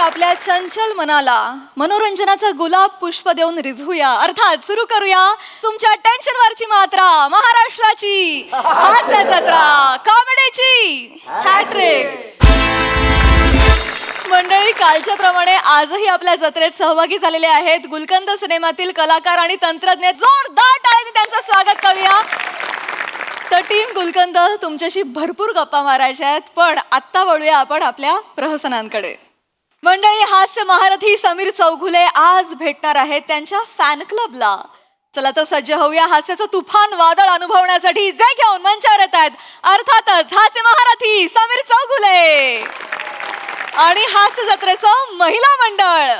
आपल्या चंचल मनाला मनोरंजनाचा गुलाब पुष्प देऊन रिझवूया. अर्थात सुरू करूया तुमच्या टेन्शनवरची मात्रा, महाराष्ट्राची हास्य जत्रा, कॉमेडीची हॅट्रिक. मंडळी, कालच्या प्रमाणे आजही आपल्या जत्रेत सहभागी झालेले आहेत गुलकंद सिनेमातील कलाकार आणि तंत्रज्ञ. जोरदार टाळ्यांनी त्यांचं स्वागत करूया. तर टीम गुलकंद, तुमच्याशी भरपूर गप्पा मारायच्या आहेत, पण आत्ता वळूया आपण आपल्या प्रहसनांकडे. मंडळी, हास्य महारथी समीर चौघुले आज भेटणार आहेत त्यांच्या फॅन क्लबला. चला तर सज्ज होऊया हास्याचं तुफान वादळ अनुभवण्यासाठी. जे घेऊन मंचावर येत आहेत अर्थातच हास्य महारथी समीर चौघुले आणि हास्य जत्रेचं महिला मंडळ.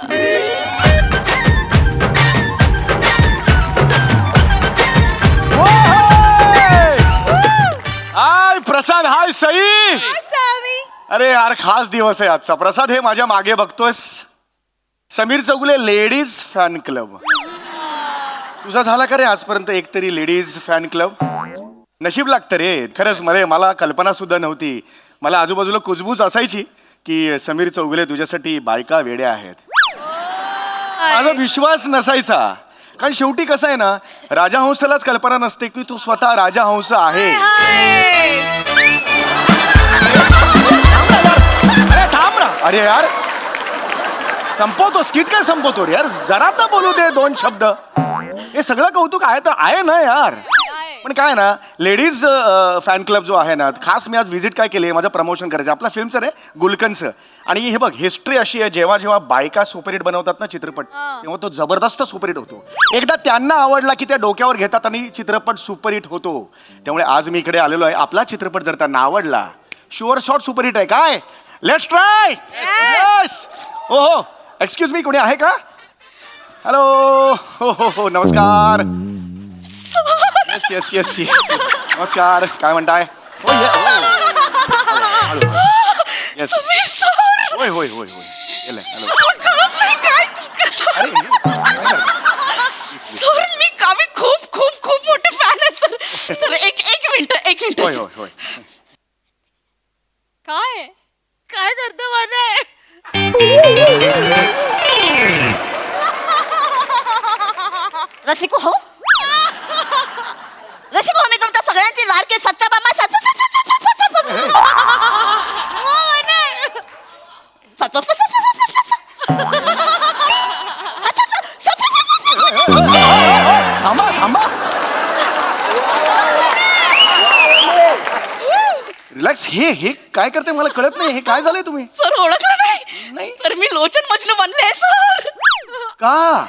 हाय प्रसाद, हाय सई. अरे यार, खास दिवस आहे आजचा. प्रसाद, हे माझ्या मागे बघतोयस, Sameer Chougule ladies fan club. तुझा झाला का रे आजपर्यंत एकतरी लेडीज फॅन क्लब? नशीब लागतं रे खरंच. मला कल्पना सुद्धा नव्हती. मला आजूबाजूला कुजबूज असायची की समीर चौगुले तुझ्यासाठी बायका वेड्या आहेत. माझा विश्वास नसायचा, कारण शेवटी कसं आहे ना, राजहंसालाच कल्पना नसते की तू स्वतः राजहंस आहे. थांब ना. अरे यार, संपवतो स्किट काय संपवतो रे यार, जरा तर बोलू दे दोन शब्द. हे सगळं कौतुक आहे तर आहे ना यार, पण काय ना, लेडीज फॅन क्लब जो आहे ना, खास मी आज व्हिजिट काय केली, माझं प्रमोशन करायचं आपल्या फिल्मचं रे, गुलकंदचं. आणि हे बघ, हिस्ट्री अशी आहे, जेव्हा जेव्हा बायका सुपरहिट बनवतात ना चित्रपट, तेव्हा तो जबरदस्त सुपरहिट होतो. एकदा त्यांना आवडला की त्या डोक्यावर घेतात आणि चित्रपट सुपरहिट होतो. त्यामुळे आज मी इकडे आलेलो आहे. आपला चित्रपट जर त्यांना आवडला, शुअर शॉट सुपरहिट आहे. काय, लेट्स ट्राय. यस. हो हो, एक्सक्यूज मी, कोणी आहे का? हॅलो. हो हो हो, नमस्कार. येस येस येस येस, नमस्कार. काय म्हणताय? येस. होय होय होय होय. सर, मी कामी खूप खूप खूप मोठे फॅन आहे सर. सर, एक मिनिट. होय होय होय. काय करतो मला? रसिको हो, मी तुमच्या सगळ्यांची लाडके सच्चा बाबा. थांबा थांबा, रिलॅक्स. हे काय करते मला कळत नाही. हे काय झालंय तुम्ही? सर, ओळखलं नाही? सर, मी लोचन मजनू बनले सर. का?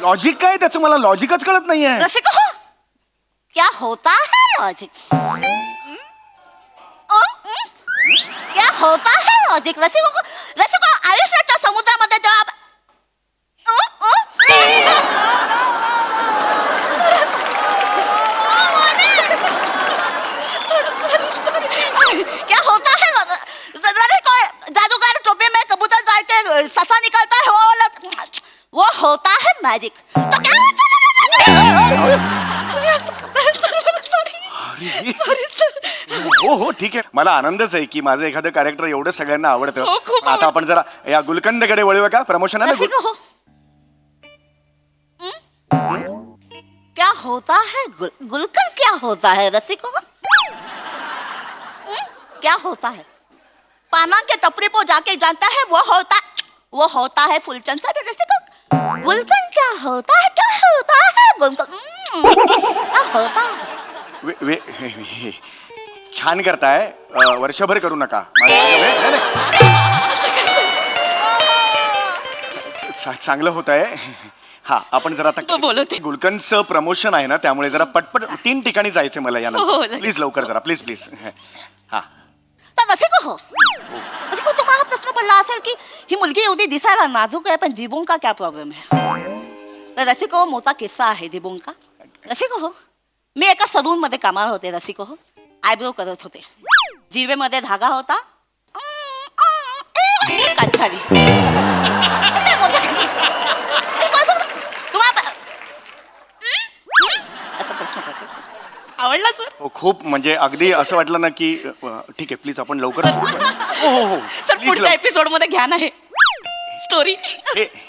लॉजिक काय त्याचं? मला लॉजिकच कळत नाहीये. रसिको हो, क्या होता है लॉजिक? क्या होता है लॉजिक? रसिको आयुष्याच्या समुद्रामध्ये जेव्हा क्या होता है? जादूगर टोपी में कबूतर डाल के ससा निकलता है, वो होता है मैजिक. तो क्या हो हो, ठीक आहे. मला आनंदच आहे की माझं एखादं कॅरेक्टर एवढं सगळ्यांना आवडतं. आता आपण जरा या गुलकंदकडे वळूया का? प्रमोशन आहे ना. हो. क्या होता है गुलकंद? क्या होता है रसिको? क्या होता है? पाना के टपरी पर जाके जानता है, वो होता है फुलचंद. सर, रसिको, गुलकंद क्या होता है? क्या होता है गुलकंद? क्या होता है? छान करताय. वर्षभर करू नका. चांगलं होत आहे. हा, आपण जरा आता गुलकंदचं प्रमोशन आहे ना, त्यामुळे जरा पटपट 3 ठिकाणी जायचं मला यानंतर. प्लीज लवकर जरा, प्लीज प्लीज. हा. तर रसिको, तुम्हाला हा प्रश्न पडला असेल की ही मुलगी एवढी दिसायला नाजूक आहे, पण जिबोंग का क्या प्रॉब्लेम है? तर रसिको, मोठा किस्सा आहे जिबोंग का. रसिको, मी एका सलून मध्ये कामाला होते. रसिको, आयब्रो करत होते. जिभेमध्ये धागा होता. काछाडी. तुम्हाला असं प्रश्न पडतो. आवडला सर? खूप म्हणजे अगदी असं वाटलं ना की ठीक आहे प्लीज आपण लवकर सुरू करू. हो हो हो सर Please, पुढच्या एपिसोड मध्ये घ्या ना हे स्टोरी.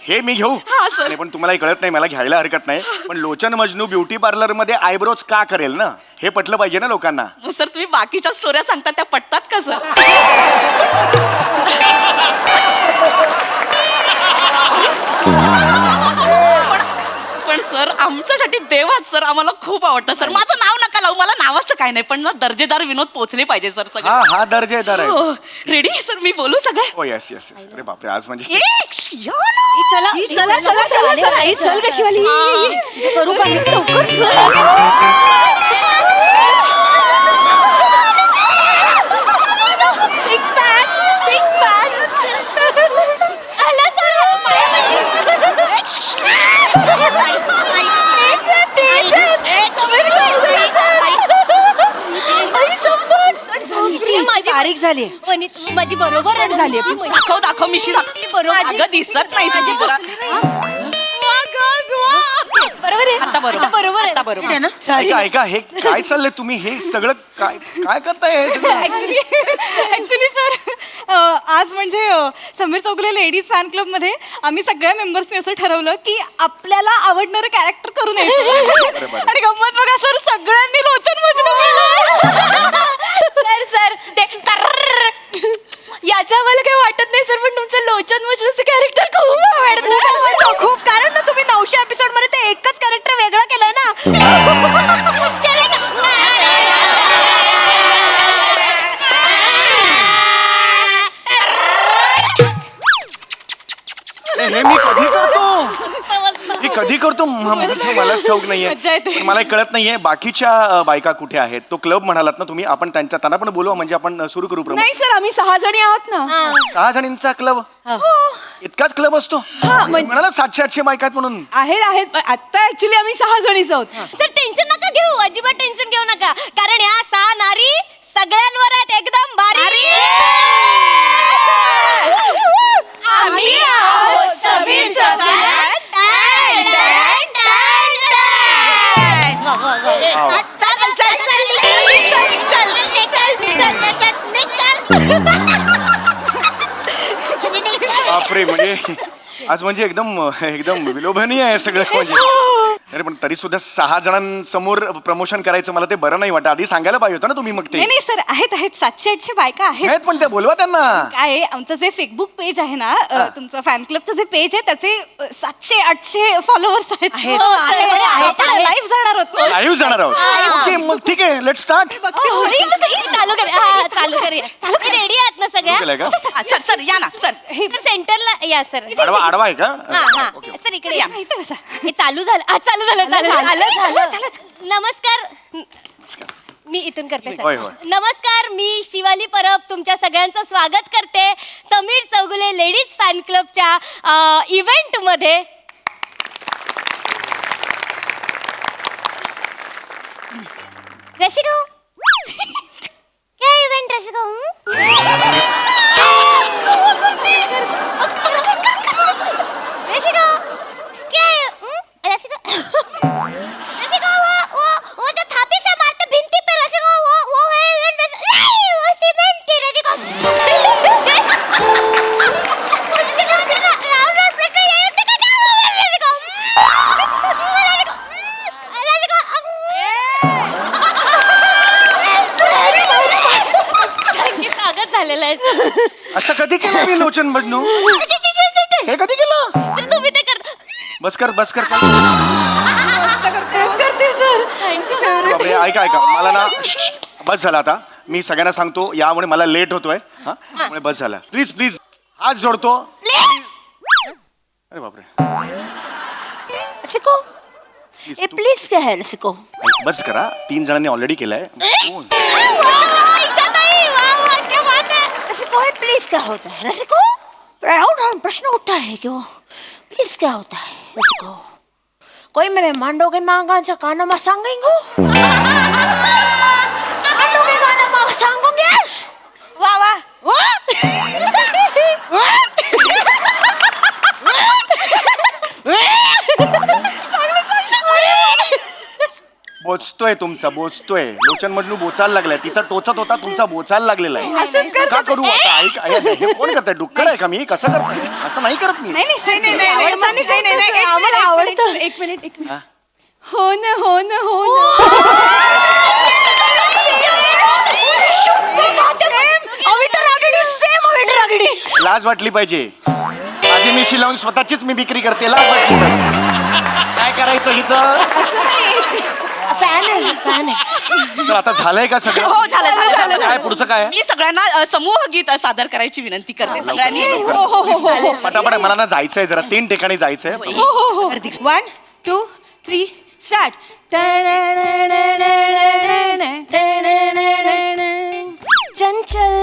हे मी घेऊ हा, sir. आणि पण तुम्हाला कळत नाही मला घ्यायला हरकत नाही पण लोचन मजनू ब्युटी पार्लर मध्ये आयब्रोज का करेल ना हे पटलं पाहिजे ना लोकांना. सर तुम्ही बाकीच्या स्टोऱ्या सांगता त्या पटतात का सर? पण सर आमच्यासाठी देवाच सर आम्हाला खूप आवडतं सर. माझं नाव नका लावू मला नावाचं काय नाही पण ना दर्जेदार विनोद पोहोचले पाहिजे सर सगळं. हा दर्जेदार आहे. रेडी सर मी बोलू सगळं? हो येस येस येस अरे बापरे आज म्हणजे चला चला चला चला ही चल कशी वाली करू का लवकर माझी तारीख झाली माझी बरोबर झाली दाखव दाखव मिशी दाखव. अगं दिसत नाही तुझी जरा. बरोबर आहे आता बरोबर बरोबर आता बरोबर आहे ना ऐका ऐका हे काय चाललंय तुम्ही हे सगळं काय काय करताय हे सगळं? ऍक्च्युली सर आज म्हणजे Sameer Chougule ladies fan club मध्ये आम्ही सगळ्या मेंबर्सनी असं ठरवलं की आपल्याला आवडणारं कॅरेक्टर करून यायचं आणि गंमत बघा सर सगळ्यांनी लोचन मजनू सर सर ते याचं आम्हाला काही वाटत नाही सर पण तुमचं लोचन मजनूचं कॅरेक्टर खूप आवडतं खूप कारण ना तुम्ही 900 एपिसोड मध्ये ते एकच कॅरेक्टर वेगळं केलंय ना. हे मी कधी करतो हे कधी करतो मलाच ठाऊक नाहीये मज्जा येते. पण मला कळत नाहीये बाकीच्या बायका कुठे आहेत. तो क्लब म्हणालात ना तुम्ही आपण त्यांना पण बोलवा म्हणजे आपण सुरू करू प्रमोद. नाही सर आम्ही 6 जणी आहोत ना 6 जणींचा क्लब इतकाच क्लब असतो म्हणाला 700-800 बायका आहेत म्हणून. आहेत आता ऍक्च्युली आम्ही 6 जणीच आहोत. सर टेन्शन नका घेऊ अजिबात टेन्शन घेऊ नका कारण या 6 नारी सगळ्यांवर आहेत एकदम भारी. आम्ही आहोत समीरचं fan. बापरे म्हणजे आज म्हणजे एकदम विलोभनीय आहे सगळं म्हणजे. अरे पण तरी सुद्धा 6 जणांसमोर प्रमोशन करायचं मला ते बरं नाही वाटत. आधी सांगायला पाहिजे होतं ना तुम्ही मग ते. नाही सर आहेत 700-800 बायका आहेत. आहेत पण ते बोलवा त्यांना. काय आहे, आमचं जे फेसबुक पेज आहे ना तुमचं फॅन क्लबचं जे पेज आहे त्याचे 700-800 फॉलोअर्स आहेत. लाईव्ह जाणार होत ना. लाईव्ह जाणार आहोत ओके मग ठीक आहे लेट स्टार्ट. चालू कर रेडी आहात ना सगळ्या सर सर या ना सर. सर सेंटरला या सर आडवा आहे का हा ओके सर इकडे या इथे बसा. हे चालू झालं नमस्कार मी इथून करते होय, सर. होय. नमस्कार मी शिवाली परब तुमच्या सगळ्यांचं स्वागत करते समीर चौगुले लेडीज फॅन क्लबच्या इव्हेंट मध्ये. रसिका क्या इव्हेंट रसिका रसिका क्या रसिका रसिका वो जो थापी से मारते भिंती पे रसिका वो है इवेंट नहीं वो सीमेंट है रसिका. रसिका जरा राउंड प्रश्न ये उठे का क्या हुआ रसिका स्वागत झालेलं आहे. असं कधी केलं मी लोचन मजनू हे कधी केलं. तर तुम्ही ते करता बस कर चल. करते सर बापरे ऐका मला ना बस झाला आता. मी सगळ्यांना सांगतो यामुळे मला लेट होतोय हा त्यामुळे बस झाला. प्लीज हात जोडतो. अरे बापरे रसिको Please, ए तू- प्लीज क्या है रसिको? बस करा 3 जणांनी ऑलरेडी केलंय. रसिको प्लीज क्या होता है रसिको? राउंड प्रश्न उठा है क्यों? प्लीज क्या होता है रसिको? कोई मेरे मांडो के मांगांचा कानमा सांगेंगो? मांडो के कानमा सांगोगे? वा वा पोचतो बोचतोय तुमचा बोचतोय. लोचन मजनू बोचायला लागलाय. तिचा टोचत होता, तुमचा बोचायला लागलेला आहे. असंच करतात. का करू आता? ऐक हे कोण करताय? डुक्कर आहे का मी? कसं करताय? असं नाही करत मी. आम्हाला आवडतं. एक मिनिट हो ना हो ना हो ना. लाज वाटली पाहिजे. माझी मिशी लावून स्वतःचीच मी विक्री करते. लाज वाटली पाहिजे. काय करायचं हिचं? फॅन आहे. तर आता झालंय का सगळं? हो झालं काय पुढचं काय? मी सगळ्यांना समूह गीत सादर करायची विनंती करते सगळ्यांनी. पटापट मला ना जायचंय जरा 3 ठिकाणी जायचंय. 1 2 3 स्टार्ट. चंचल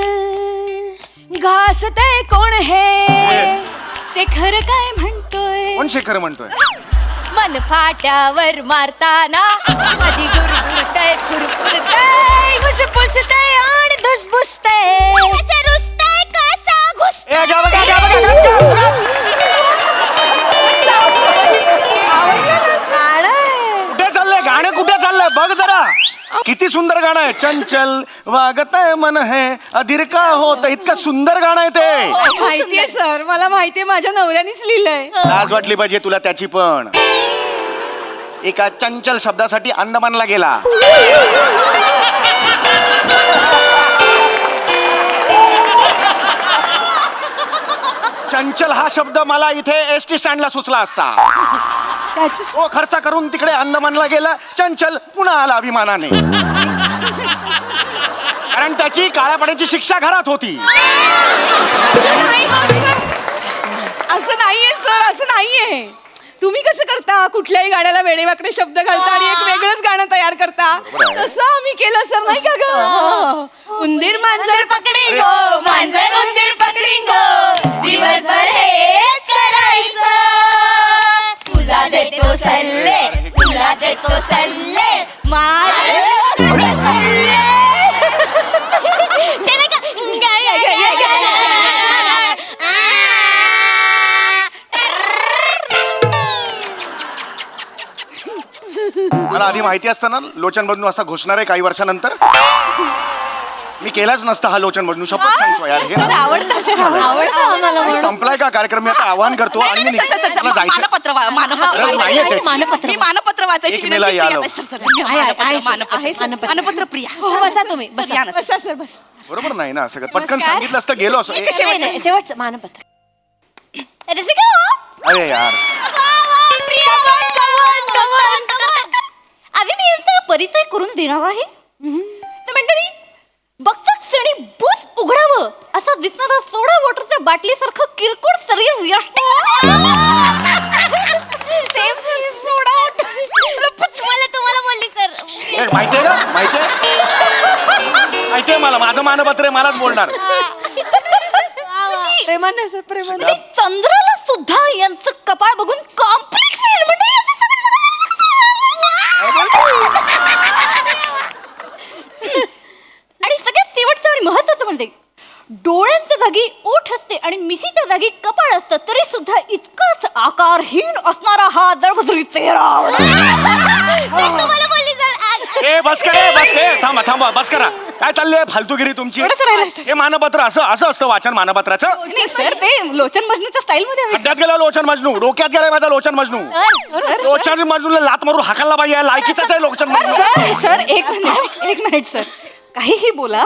घासते कोण हे? शेखर काय म्हणतोय? कोण शेखर म्हणतोय? मन फाट्यावर मारताना कधी गुरगुरतय खुरपुरतय घुसपुसतय आणि धुसभुसतय. कसं रुसतंय कसं घुसतंय. ए, गा बघा, गा बघा, गा बघा. कुठे चाललंय गाणं? कुठे चाललंय बघ जरा. किती सुंदर गाणं आहे. चंचल वागतय मन हे अधीर का होत. इतकं सुंदर गाणं आहे ते. माहितीये सर, मला माहितीये, माझ्या नवऱ्यानेच लिहिलंय. लाज वाटली पाहिजे तुला त्याची पण. एका चंचल शब्दासाठी अंदमानला गेला. चंचल हा शब्द मला इथे एसटी स्टँडला सुचला असता. तो खर्च करून तिकडे अंदमानला गेला. चंचल पुन्हा आला अभिमानाने. कारण त्याची काळ्या पाण्याची शिक्षा घरात होती. असं नाहीये सर, असं नाहीये. तुम्ही कसं करता? कुठल्याही गाण्याला वेडेवाकडे शब्द घालता आणि एक वेगळंच गाणं तयार करता. तसं आम्ही केलं सर, नाही का ग? उंदीर मांजर पकडी गो, मांजर उंदीर पकडी गो, दिवसभर हेच करायचं. तुला देतो सल्ले, तुला देतो सल्ले, ते नाही का? मला आधी माहिती असतं ना लोचन बदनू असा घोषणार आहे काही वर्षानंतर, मी केलाच नसता हा लोचन बदनू. शपथ सांगतो यार. हे ना. आवडतं आम्हाला. संपलाय का कार्यक्रम? मी आता आवाहन करतो आणि मी मला जायचं. गरज नाहीये त्याची. मी मानपत्र वाचायची एक मेला विनंती यायला. केली. सर, मानपत्र प्रिया. बसा तुम्ही, या ना, सर. बसा सर, बस. बरोबर नाही ना सगळं. पटकन सांगितलं असतं गेलो असतो. शेवटचं मानपत्र. रसिका हो. अरे यार प्रिया आधी मी यांचा परिचय करून देणार आहे. तर मंडळी, बघता क्षणी बुच उघडावं असं दिसणारा सोडा वॉटरच्या बाटलीसारखं किरकोळ सर्विस यष्टी. सोडा वॉटर मला तुम्हाला बोलली सर. माहितीये का? माहितीये मला. माझं मानपत्र आहे, मलाच बोलणार. प्रेमाने सर, प्रेमाने. म्हणजे चंद्राला सुद्धा यांचं कपाळ बघून कॉम्प्लेक्स मंडळी असं आणि सगळ्यात शेवटचं आणि महत्वाचं म्हणजे डोळ्यांच्या जागी ओठ असते आणि मिशीच्या जागी कपाळ असतं, तरी सुद्धा इतकाच आकारहीन असणारा हा दळभद्री चेहरा. सर तुम्हाला बोलली सर. ए बस करे, बस करे. थांबा थांबा, बस करा. काय चाललंय फालतूगिरी तुमची? थोडंसं राहिलंय, सर. हे मानपत्र असं असतं वाचन मानपत्राचं? नाही सर, ते लोचन मजनूच्या स्टाईल मध्ये आहे. खड्ड्यात गेला लोचन मजनू, डोक्यात गेलाय माझा लोचन मजनू. लोचन मजनूला लात मारून हाकायला पाहिजे. लायकीचाच आहे लोचन मजनू. सर सर, एक मिनिट सर, काहीही बोला,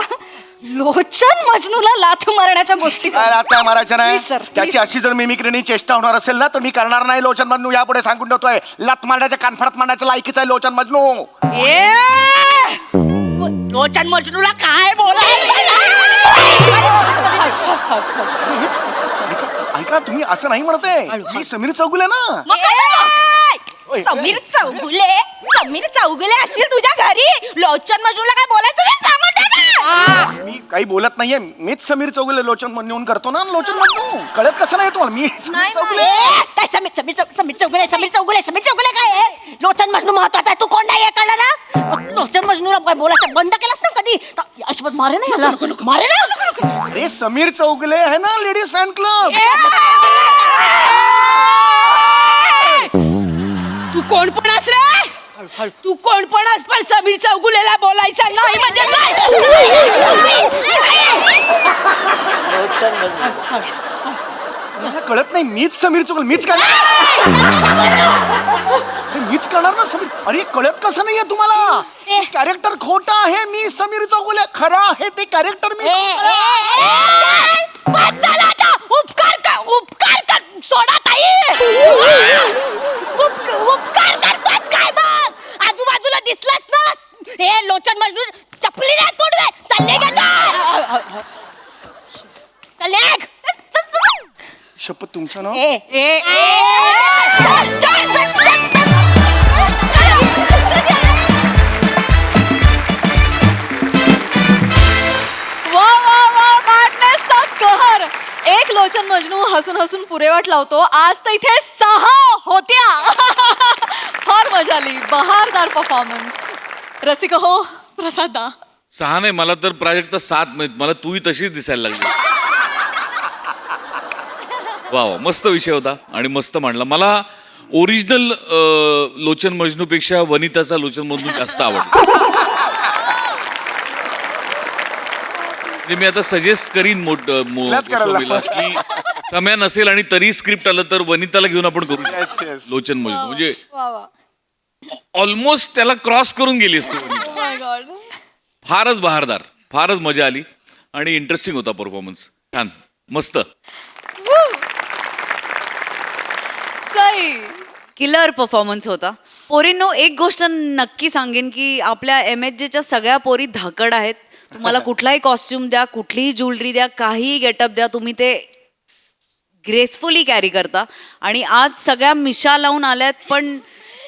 लोचन मजनूला लाथ मारण्याच्या गोष्टी काय रात काय मारायचं नाही. Please, sir, त्याची please. अशी जर मिमिक्रीनी चेष्टा होणार असेल ना तर मी करणार नाही लोचन मजनू. यापुढे सांगून ठेवतोय. लात मारण्याच्या कानफडात मारण्याचं लायकीचा आहे लोचन मजनू. लोचन मजनूला काय बोलायचं? ऐका तुम्ही असं नाही म्हणतोय. मी समीर चौगुले ना. ओय, समीर चौगुले असतील तुझ्या घरी. लोचन मजनूला काय बोलायचं नाही, सांगून दे ना. मी काही बोलत नाहीये. मीच समीर चौगुले लोचन म्हणून करतो ना लोचन मजनू. कळत कसं नाही तुम्हाला? मी समीर चौगुले. काय समीर चौगुले काय आहे? लोचन मजनू महत्वाचा आहे. तू कोण नाही कळलं ना? लोचन मजनूला काय बोलायचं बंद केलंस ना कधी? अशोक मारे ना याला, मारे ना. अरे समीर चौगुले आहे ना लेडीज फॅन क्लब. तू कोण पण रे? तू कोण पण आहेस, पण समीर चौगुलेला बोलायचं नाही म्हणजे काय? मला कळत नाही, मीच समीर चौगुले, मीच करणार मीच करणार ना समीर. अरे कळत कसं नाहीये तुम्हाला? कॅरेक्टर खोटं आहे, मी समीर चौगुले. खरं आहे ते कॅरेक्टर मी. उपकार कर सोडा ताई. उपकार करतोस काय मग? आजूबाजूला दिसलास ना हे लोचन मजनू चपली नाही तोडवे. चालले का चालले शपथ तुमच्या ना. वा वा वा madnessचा कहर. एक लोचन मजनू हसून हसून पुरेवाट लावतो. आज तर इथे 6 होत्या. फार मजा आली. बहारदार परफॉर्मन्स. रसिक हो प्रसादा. 6 नाही, मला तर प्राजक्ता 7 मिळत. मला तूही तशीच दिसायला लागली. वा वा, मस्त विषय होता आणि मस्त मांडला. मला ओरिजिनल लोचन मजनूपेक्षा वनिताचा लोचन मजनू जास्त आवडला. म्हणजे मी आता सजेस्ट करीन कुठलाच करायला मोसमीला की समय नसेल आणि तरी स्क्रिप्ट आलं तर वनिताला घेऊन आपण करू Yes, शकतो yes. लोचन मजनू. म्हणजे वा वा. ऑलमोस्ट त्याला क्रॉस करून गेली असती वनिता. Oh my God. फारच बहारदार, फारच मजा आली आणि इंटरेस्टिंग होता परफॉर्मन्स. छान, मस्त. सई. किलर परफॉर्मन्स होता. पोरींनो, एक गोष्ट नक्की सांगेन की आपल्या MHJच्या सगळ्या पोरी धाकड आहेत. तुम्हाला कुठलाही कॉस्ट्युम द्या, कुठलीही ज्वेलरी द्या, काहीही गेटअप द्या, तुम्ही ते ग्रेसफुली कॅरी करता. आणि आज सगळ्या मिशा लावून आल्यात, पण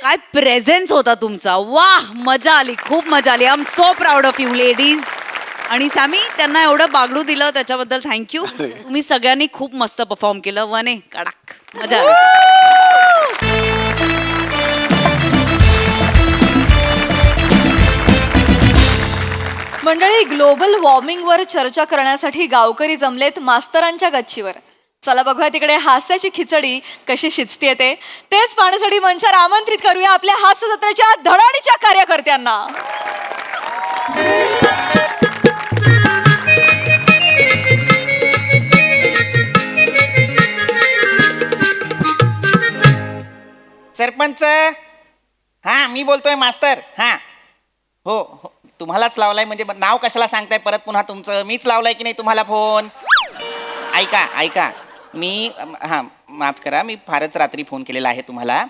काय प्रेझेन्स होता तुमचा. वाह, मजा आली, खूप मजा आली. I am so proud of you ladies. आणि सॅमी, त्यांना एवढं बागडू दिलं त्याच्याबद्दल थँक्यू. तुम्ही सगळ्यांनी खूप मस्त परफॉर्म केलं. वने कडक, मजा आली. मंडळी, ग्लोबल वॉर्मिंगवर चर्चा करण्यासाठी गावकरी जमलेत मास्तरांच्या गच्चीवर. चला बघूया तिकडे हास्याची खिचडी कशी शिजतीये ते. तेच पाहण्यासाठी मंचावर आमंत्रित करूया आपल्या हास्य जत्रेच्या धडाडीच्या कार्यकर्त्यांना. सरपंच. हा, मी बोलतोय मास्तर. हा, हो हो, तुम्हालाच लावलाय म्हणजे नाव कशाला सांगताय परत पुन्हा तुमचं? मीच लावलाय की नाही तुम्हाला फोन? ऐका ऐका, मी हां माफ करा, मी फारच रात्री फोन केलेला आहे तुम्हाला.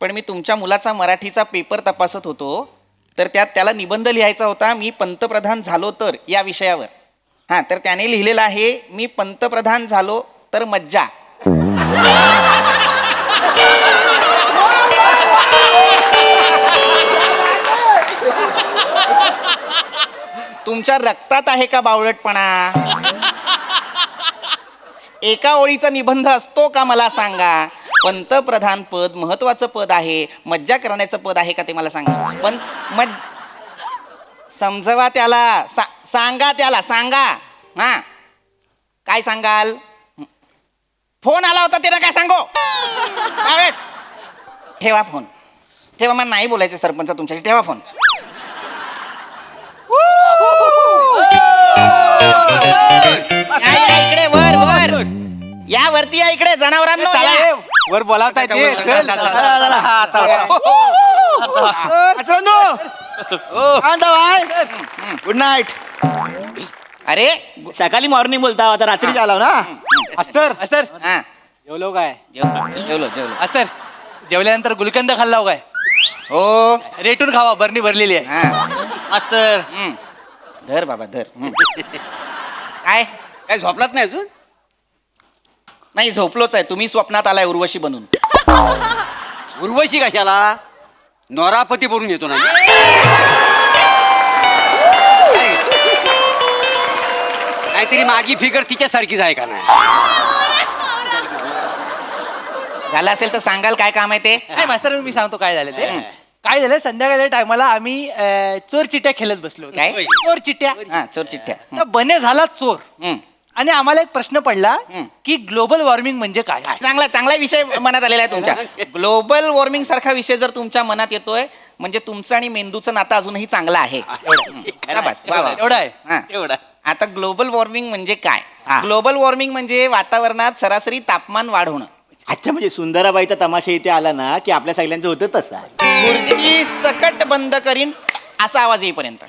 पण मी तुमच्या मुलाचा मराठीचा पेपर तपासत होतो, तर त्यात त्याला निबंध लिहायचा होता, मी पंतप्रधान झालो तर, या विषयावर. हां, तर त्याने लिहिलेलं आहे, मी पंतप्रधान झालो तर मज्जा. तुमच्या रक्तात आहे का बावळटपणा? एका ओळीचा निबंध असतो का मला सांगा? पंतप्रधान पद महत्वाचं पद आहे, मज्जा करण्याचं पद आहे का ते मला सांगा. पण समजवा त्याला, सांगा त्याला, सांगा. हा, काय सांगाल? फोन आला होता त्याला काय सांगू? ठेवा फोन, ठेवा. मला नाही बोलायचं सरपंच तुमच्याशी, ठेवा फोन. इकडे वर वर या, वरती या, इकडे जनावरांनो या. वर बोलावताय ते. Good night. अरे सकाळी मॉर्निंग बोलता, आता रात्री झाला ना. अस्तर अस्तर हा, जेवलो काय? जेवलो जेवलो. अस्तर जेवल्यानंतर गुलकंद खाल्ला काय? हो, रेटून खावा, बरणी भरलेली आहे. हा, अस्तर धर बाबा धर. काय काय झोपलात नाही अजून? नाही, झोपलोच आहे. तुम्ही स्वप्नात आलाय उर्वशी बनून. उर्वशी कशाला? नोरापती बनून येतो ना. काहीतरी मागी फिगर तिच्यासारखीच आहे का नाही? झालं असेल तर सांगाल काय काम आहे ते? नाही मास्तर, मी सांगतो काय झालं ते. काय झालं, संध्याकाळच्या टायमाला आम्ही चोर चिट्ट्या खेळत बसलो होतो. काय? चोर चिट्ट्या. हा, चोर चिठ्ठ्या. तर बने झाला चोर. हम्म. आणि आम्हाला एक प्रश्न पडला की ग्लोबल वॉर्मिंग म्हणजे काय चांगला विषय मनात आलेला आहे तुमच्या. ग्लोबल वॉर्मिंग सारखा विषय जर तुमच्या मनात येतोय म्हणजे तुमचं आणि मेंदूचं नातं अजूनही चांगलं आहे. शाबास, वा, वा. एवढा आहे हा. एवढा. आता ग्लोबल वॉर्मिंग म्हणजे काय? ग्लोबल वॉर्मिंग म्हणजे वातावरणात सरासरी तापमान वाढ होणं. अच्छा, म्हणजे सुंदराबाईचा तमाशा इथे आला ना की आपल्या सगळ्यांचं होतं तसं. खुर्ची सकट बंद करीन असा आवाज येईपर्यंत.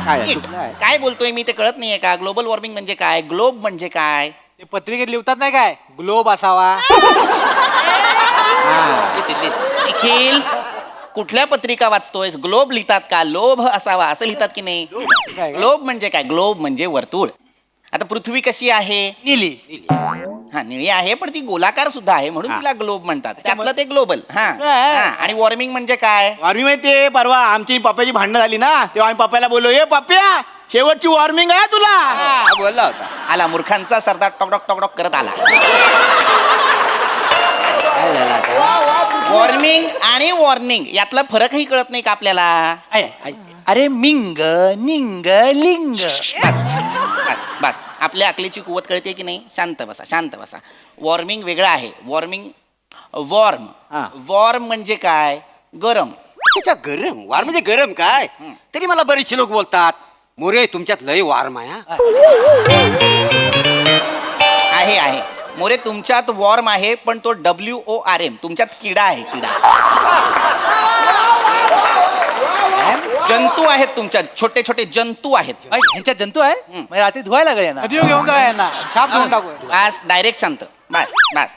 काय काय बोलतोय मी ते कळत नाहीये का? ग्लोबल वॉर्मिंग म्हणजे काय? ग्लोब म्हणजे काय? ते पत्रिकेत लिहितात नाही काय ग्लोब असावा. निखिल, कुठल्या पत्रिका वाचतोयस? ग्लोब लिहितात का? लोभ असावा असं लिहितात की नाही? ग्लोब म्हणजे काय? ग्लोब म्हणजे वर्तुळ. आता पृथ्वी कशी आहे? निली. हा, निळी आहे पण ती गोलाकार सुद्धा आहे म्हणून तिला ग्लोब म्हणतात. त्यातलं ते ग्लोबल. हा. आणि वॉर्मिंग म्हणजे काय? वॉर्मिंग माहितीये, परवा आमची पप्प्याची भांडणं झाली ना तेव्हा आम्ही पप्प्याला बोललो, ए पप्प्या शेवटची वॉर्मिंग आहे तुला. बोलला होता. आला मूर्खांचा सरदार टॉकडॉक टॉकडॉक करत आला. वॉर्मिंग आणि वॉर्निंग यातला फरकही कळत नाही का आपल्याला? अरे मिंग निंग लिंग. बस आपल्या अकलीची कुवत कळते की नाही? शांत बसा. वॉर्मिंग वेगळं आहे. वॉर्म म्हणजे काय? गरम. त्याच्या गरम वार म्हणजे गरम काय? तरी मला बरेचसे लोक बोलतात मोरे तुमच्यात लय वार्म आहे. आहे मोरे तुमच्यात वॉर्म आहे पण तो WORM तुमच्यात किडा आहे. किडा. जंतू आहेत तुमच्यात, छोटे छोटे जंतू आहेत. ह्यांच्यात जंतू आहे म्हणजे रात्री धुवायला लागले ना. घेऊन जा यांना छाप घेऊन टाकू. बस डायरेक्ट शांत. बस.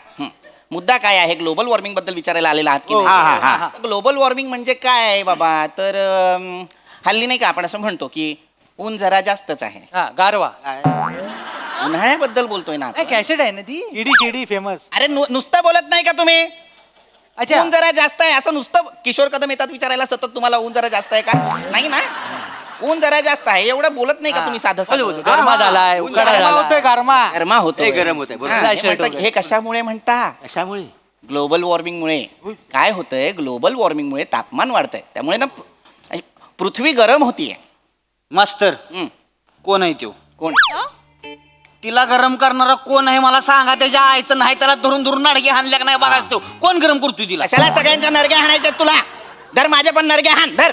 मुद्दा काय आहे? ग्लोबल वॉर्मिंग बद्दल विचारायला आलेला आहात की नाही? ग्लोबल वॉर्मिंग म्हणजे काय आहे बाबा? तर हल्ली नाही का आपण असं म्हणतो की ऊन जरा जास्तच आहे. गारवा उन्हाळ्याबद्दल बोलतोय ना आपण. कॅसेट आहे ना ती शिडी फेमस. अरे नुसतं बोलत नाही का तुम्ही? अच्छा ऊन जरा जास्त आहे असं नुसतं किशोर कदम येतात विचारायला सतत तुम्हाला ऊन जरा जास्त आहे का? नाही ना. ऊन जरा जास्त आहे एवढं बोलत नाही का तुम्ही? साधं गरमा झालाय उकाडा होतोय गरमा गरमा होतोय. गरम होतंय. बरोबर. हा, हे म्हणतात, हे कशामुळे म्हणता? कशामुळे? ग्लोबल वॉर्मिंगमुळे. काय होतंय? ग्लोबल वॉर्मिंगमुळे तापमान वाढतंय त्यामुळे ना पृथ्वी गरम होतीये. मास्तर कोण आहे तो? कोण? तिला गरम करणारा कोण आहे मला सांगा. त्याच्या आईचं नाही त्याला धरून नडगे हाणल्या का नाही बघा. तो कोण गरम करतोय तिला? कशाला सगळ्यांच्या नडग्या हाणायच्या तुला? धर माझ्या पण नडग्या हाण धर.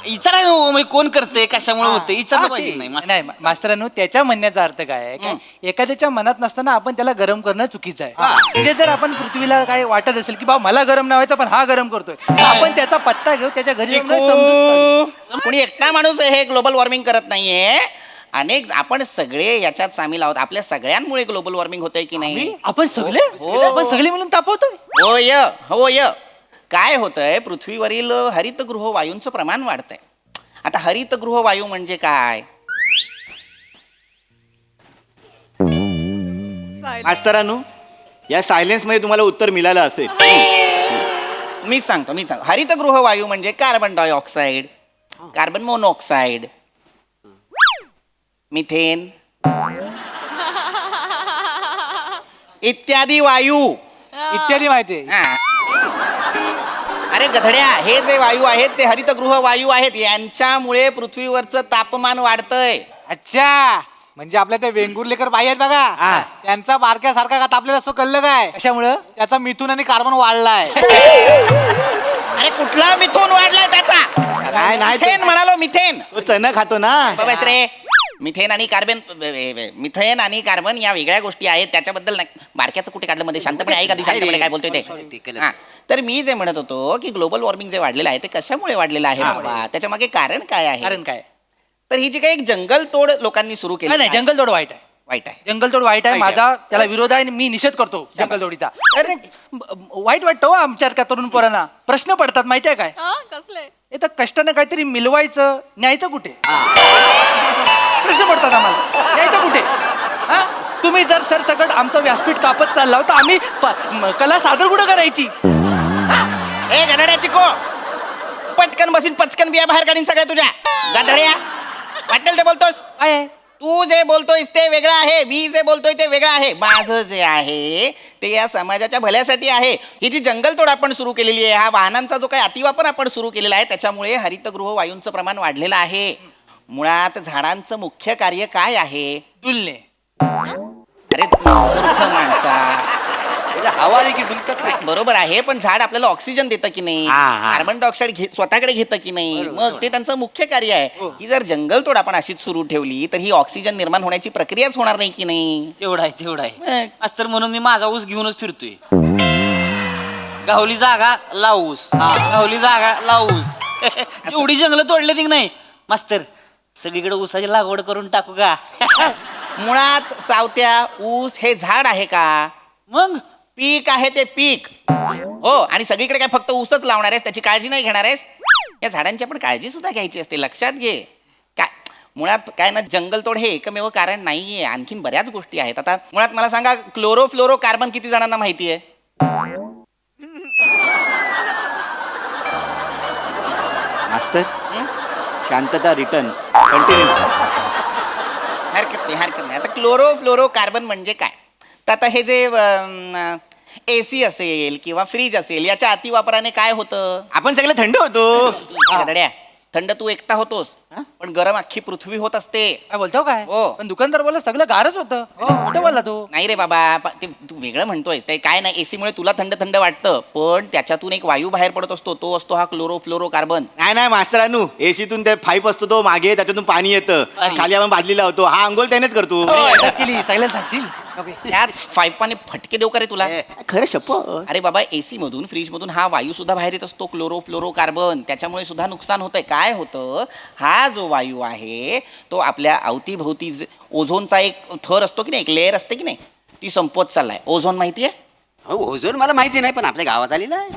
विचारा कोण करते कशामुळे होते विचारलं पाहिजे. नाही मास्तरांनो त्याच्या म्हणण्याचा अर्थ काय आहे की एखाद्याच्या मनात नसताना आपण त्याला गरम करणं चुकीचं आहे. म्हणजे जर आपण पृथ्वीला काय वाटत असेल की बाबा मला गरम नाही व्हायचं पण हा गरम करतोय तर आपण त्याचा पत्ता घेऊ त्याच्या घरी जाऊन समजून काढू. कोणी एकटा माणूस हे ग्लोबल वॉर्मिंग करत नाहीये. अनेक आपण सगळे याच्यात सामील आहोत. आपल्या सगळ्यांमुळे ग्लोबल वॉर्मिंग होतंय की नाही? आपण सगळे मिळून तापवतोय. होय. काय होतंय? पृथ्वीवरील हरितगृह वायूंचं प्रमाण वाढतंय. आता हरितगृह वायू म्हणजे काय? मास्तरांनो या सायलेन्स मध्ये तुम्हाला उत्तर मिळालं असेल. मीच सांगतो. हरितगृह वायू म्हणजे carbon dioxide, carbon monoxide, methane इत्यादी वायू. इत्यादी माहिती हा. अरे गधड्या, हे जे वायू आहेत ते हरितगृह वायू आहेत. यांच्यामुळे पृथ्वीवरचं तापमान वाढतंय. अच्छा म्हणजे आपल्या त्या वेंगुर्लेकर बाई आहेत बघा त्यांचा बारक्यासारखा का तापलेला असं कळलं काय? कशामुळं? त्याचा मिथून आणि कार्बन वाढलाय. अरे कुठला मिथून वाढलाय त्याचा? नाही मिथेन म्हणालो. मिथेन तो चणा खातो ना. बस रे. मिथेन आणि कार्बन या वेगळ्या गोष्टी आहेत. त्याच्याबद्दल बारक्याचं कुठे काढलं मध्ये? शांतपणे आहे का? शांतपणे काय बोलतोय ते? हा. तर मी जे म्हणत होतो की ग्लोबल वॉर्मिंग जे वाढलेलं आहे ते कशामुळे वाढलेलं आहे बाबा? त्याच्या मागे कारण काय आहे? कारण काय? तर ही जी काही एक जंगल तोड लोकांनी सुरू केली नाही जंगलतोड वाईट आहे. जंगलतोड वाईट आहे. माझा त्याला विरोध आहे आणि मी निषेध करतो जंगलतोडीचा. अरे वाईट वाटतं हो आमच्या तरुण पोरांना. प्रश्न पडतात माहितीये काय? कसले? तर कष्टानं काहीतरी मिळवायचं न्यायचं कुठे? प्रश्न पडतात आम्हाला. न्यायचं कुठे? तुम्ही जर सरसकट आमचं व्यासपीठ कापत चालला तर आम्ही कला सादर कुठं करायची? ए गधड्याची को पटकन बसीन पचकन बिया बाहेर काढीन सगळ्या तुझ्या. गधड्या वाटेल ते बोलतोस. काय तू जे बोलतोयस ते वेगळं आहे. मी जे बोलतोय ते वेगळं आहे. माझं जे आहे ते या समाजाच्या भल्यासाठी आहे. ही जी जंगलतोड आपण सुरू केलेली आहे, हा वाहनांचा जो काही अतिवापर आपण सुरू केलेला आहे त्याच्यामुळे हरितगृह वायूंचं प्रमाण वाढलेलं आहे. मुळात झाडांचं मुख्य कार्य काय आहे? डुलणे. अरे मूर्ख माणसा, म्हणजे हवा देखील डुलतात ना. बरोबर आहे, पण झाड आपल्याला ऑक्सिजन देतं की नाही, हा. कार्बन डायऑक्साईड स्वतःकडे घेतं की नाही, मग ते त्यांचं मुख्य कार्य आहे. ही जर जंगलतोड आपण अशीच सुरू ठेवली तर ही ऑक्सिजन निर्माण होण्याची प्रक्रियाच होणार नाही की नाही. तेवढा आहे तेवढा आहे मग. मास्तर, म्हणून मी माझा ऊस घेऊनच फिरतोय. गावली जागा लावूस, गावली जागा लावूस. एवढी जंगल तोडले की नाही मास्तर, सगळीकडे ऊसाची लागवड करून टाकू का? मुळात सावत्या, ऊस हे झाड आहे का? मग पीक आहे ते पीक. हो, आणि सगळीकडे काय फक्त ऊसच लावणार आहेस, त्याची काळजी नाही घेणार आहेस? या झाडांची आपण काळजी सुद्धा घ्यायची असते, लक्षात घे. काय मुळात काय ना, जंगलतोड हे एकमेव कारण नाहीये, आणखीन बऱ्याच गोष्टी आहेत. आता मुळात मला सांगा, क्लोरोफ्लोरो कार्बन किती जणांना माहिती आहे? मास्तर, शांतता रिटर्न्स कंटिन्यू. हरकत नाही. आता क्लोरोफ्लोरो कार्बन म्हणजे काय? तर आता हे जे AC असेल किंवा फ्रीज असेल, याच्या अतिवापराने काय होतं? आपण सगळे थंड होतो. गधड्या, थंड तू एकटा होतोस, पण गरम अख्खी पृथ्वी होत असते. काय बोलतो काय? हो. पण दुकानदार बोलला सगळं गारच होतं. कुठं बोलला तू? नाही रे बाबा, ते तू वेगळं म्हणतोयस. ते काय नाही, AC मुळे तुला थंड थंड वाटतं, पण त्याच्यातून एक वायू बाहेर पडत असतो, तो असतो हा क्लोरोफ्लोरो कार्बन. नाही मास्तरानू, एसीतून ते पाईप असतो तो मागे, त्याच्यातून पाणी येतं, खाली आपण बादली लावतो, हा अंघोळ त्यानेच करतो. मदत केली, सगळ्याला सांगशील. त्याच पाईपाने फटके देऊ का रे तुला? खरं शप्प. अरे बाबा, AC मधून, फ्रीज मधून हा वायू सुद्धा बाहेर येत असतो, क्लोरोफ्लोरो कार्बन. त्याच्यामुळे सुद्धा नुकसान होतंय. काय होतं, हा जो वायू आहे तो आपल्या अवतीभोवती ओझोनचा एक थर असतो की नाही, एक लेअर असते की नाही, ती संपत चाललाय. ओझोन माहितीये? ओझोन मला माहिती नाही, पण आपल्या गावात आलेला आहे.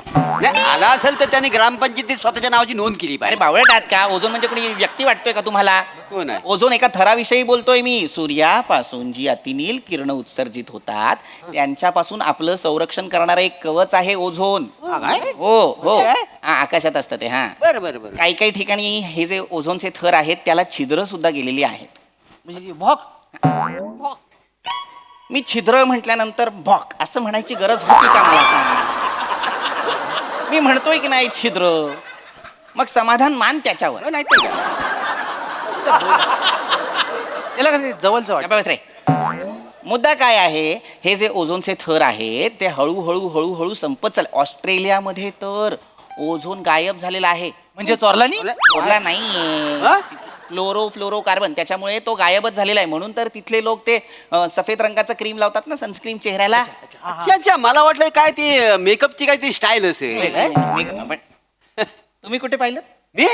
नाही, आला असेल तर त्यांनी ग्रामपंचायतीत स्वतःच्या नावाची नोंद केली अरे पाहिजे. बावळट आहात का? ओझोन म्हणजे कोणी व्यक्ती वाटतोय का तुम्हाला? कोण आहे? ओझोन एका थराविषयी बोलतोय मी. सूर्यापासून जी अतिनील किरण उत्सर्जित होतात, त्यांच्यापासून आपलं संरक्षण करणारं एक कवच आहे ओझोन. हो, आकाशात असतं ते. हा, बरं. काही काही ठिकाणी हे जे ओझोनचे थर आहेत त्याला छिद्र सुद्धा गेलेली आहेत. म्हणजे भॉक. मी छिद्र म्हटल्यानंतर भॉक असं म्हणायची गरज होती का मला सांग? मी म्हणतोय की नाही छिद्र, मग समाधान मान त्याच्यावर. नाही तर काय? त्याला कसं जवळचं वाटतं. बस रे. मुद्दा काय आहे, हे जे ओझोनचे थर आहेत ते हळूहळू संपत चालले. ऑस्ट्रेलियामध्ये तर ओझोन गायब झालेला आहे. म्हणजे चोरला नाही? सोडला नाहीये. क्लोरोफ्लोरो कार्बन, त्याच्यामुळे तो गायबच झालेला आहे. म्हणून तर तिथले लोक ते सफेद रंगाचं क्रीम लावतात ना, सनस्क्रीन चेहऱ्याला. अच्छा, मला वाटलं काय ती मेकअपची काहीतरी स्टाईल असेल. तुम्ही कुठे पाहिलं? मी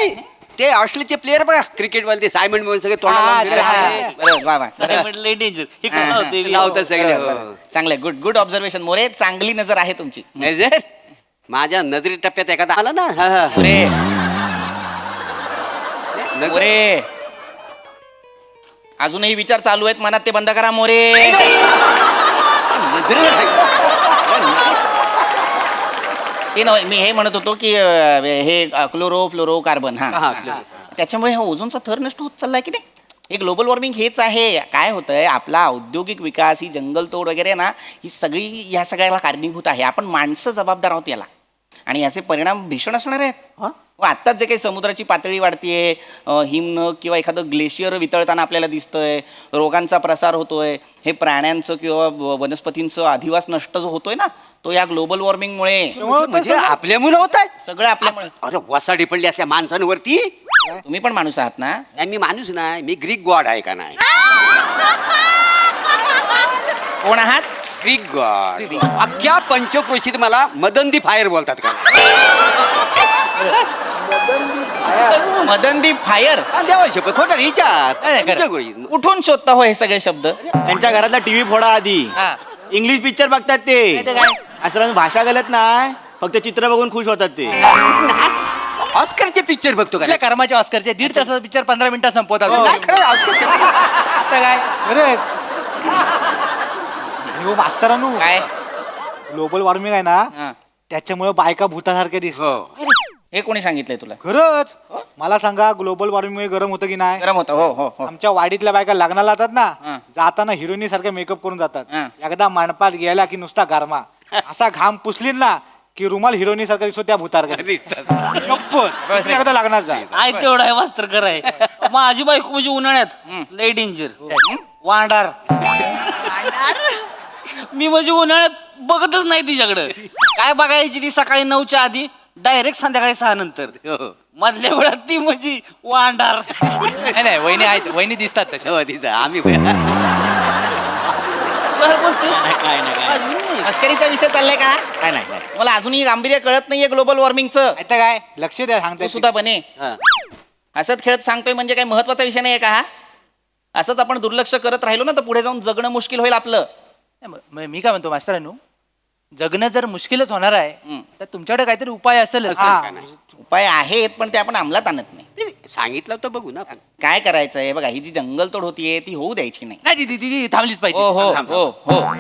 ते ऑस्ट्रेलियाचे प्लेअर बघा, क्रिकेटवाले ते सायमंड म्हणून सगळे तोंडाला बरोबर, वा वा. लय डेंजर. हे कोण लावते? लावतात सगळे. बरोबर. चांगलं, गुड ऑब्झर्वेशन मोरे, चांगली नजर आहे तुमची. नजर माझ्या नजरी टप्प्यात एखादा आला ना. मोरे, नजर- मोरे, अजूनही विचार चालू आहेत मनात, ते बंद करा मोरे. ते नव्हे, मी हे म्हणत होतो की हे क्लोरोफ्लोरो कार्बन, हा, त्याच्यामुळे हा ओझोनचा थर नष्ट होत चाललाय की नाही. हे ग्लोबल वॉर्मिंग हेच आहे. काय होतंय, आपला औद्योगिक विकास, ही जंगलतोड वगैरे ना, ही सगळी ह्या सगळ्याला कारणीभूत आहे. आपण माणसं जबाबदार आहोत याला, आणि याचे परिणाम भीषण असणार आहेत. आत्ताच जे काही समुद्राची पातळी वाढतीये, हिमनग किंवा एखादं ग्लेशियर वितळताना आपल्याला दिसतंय, रोगांचा प्रसार होतोय, हे प्राण्यांचं किंवा वनस्पतींचं अधिवास नष्ट जो होतोय ना, तो या ग्लोबल वॉर्मिंगमुळे. म्हणजे आपल्या मुलं होत आहे सगळं आपल्यामुळे. अरे वसाडी पडली असल्या माणसांवरती. तुम्ही पण माणूस आहात ना? नाही, मी माणूस नाही, मी ग्रीक गॉड आहे का नाही? कोण आहात? Greek God. अख्ख्या पंचक्रोशीत मला मदंदी फायर बोलतात का? मदनदीप फायर. देवा शपथ, खोटा विचार. कुठून शोधता हो हे सगळे शब्द? त्यांच्या घरातला टीव्ही फोडा आधी. इंग्लिश पिक्चर बघतात ते. असं भाषा गलत नाही, फक्त चित्र बघून खुश होतात ते. ऑस्करचे पिक्चर बघतो कुठल्या कर्माचे ऑस्करचे 1.5 तासाचा पिक्चर 15 मिनिटात संपवतात. नाही, खरं ऑस्करचे. आता काय? खरंच. आणि हो मास्तरानू, काय? ग्लोबल वॉर्मिंग आहे ना, हा. त्याच्यामुळे बायका भूतासारख्या दिसतात. हे कोणी सांगितलंय तुला? खरंच. मला सांगा, ग्लोबल वॉर्मिंग गरम होतं की नाही? गरम होतं. हो. आमच्या वाडीतल्या बायका लग्नाला जातात हा. ना, जाताना हिरोईनी सारखं मेकअप करून जातात. हा. एकदा मंडपात गेला की नुसता गारमा, असा घाम पुसलीन ना की रुमाल हिरोईनी सारखा दिसतो त्या भूतार. एकदा लग्नात जा. आहे तेवढा आहे मास्तर, खरं आहे. माझी बायको म्हणजे उन्हाळ्यात लय डेंजर वांडार मी म्हणजे उन्हाळ्यात बघतच नाही तिच्याकडं काय बघायची ती सकाळी 9च्या आधी डायरेक्ट संध्याकाळी 6 नंतर मधल्या वेळात ती म्हणजे वांडार नाही नाही वहिनी आहेत वहिनी दिसतात तशा हो तिचा आम्ही बरं बोलतो काय नाही मस्करीचा विषय चाललाय का काय नाही मला अजूनही गांभीर्य कळत नाहीये ग्लोबल वॉर्मिंगचं आता काय लक्ष द्या तू सांगता सुद्धा बने हसत खेळत सांगतोय म्हणजे काही महत्वाचा विषय नाहीये का हा असंच आपण दुर्लक्ष करत राहिलो ना तर पुढे जाऊन जगणं मुश्किल होईल आपलं. मी काय म्हणतो मास्तरांनो जगणं जर मुश्किलच होणार आहे तर तुमच्याकडे काहीतरी उपाय असेलच उपाय आहेत पण ते आपण अंमलात आणत नाही. सांगितलं तर बघू ना काय करायचंय बघा ही जी जंगलतोड होतीये ती होऊ द्यायची नाही. नाही ती थांबलीच पाहिजे हो हो हो हो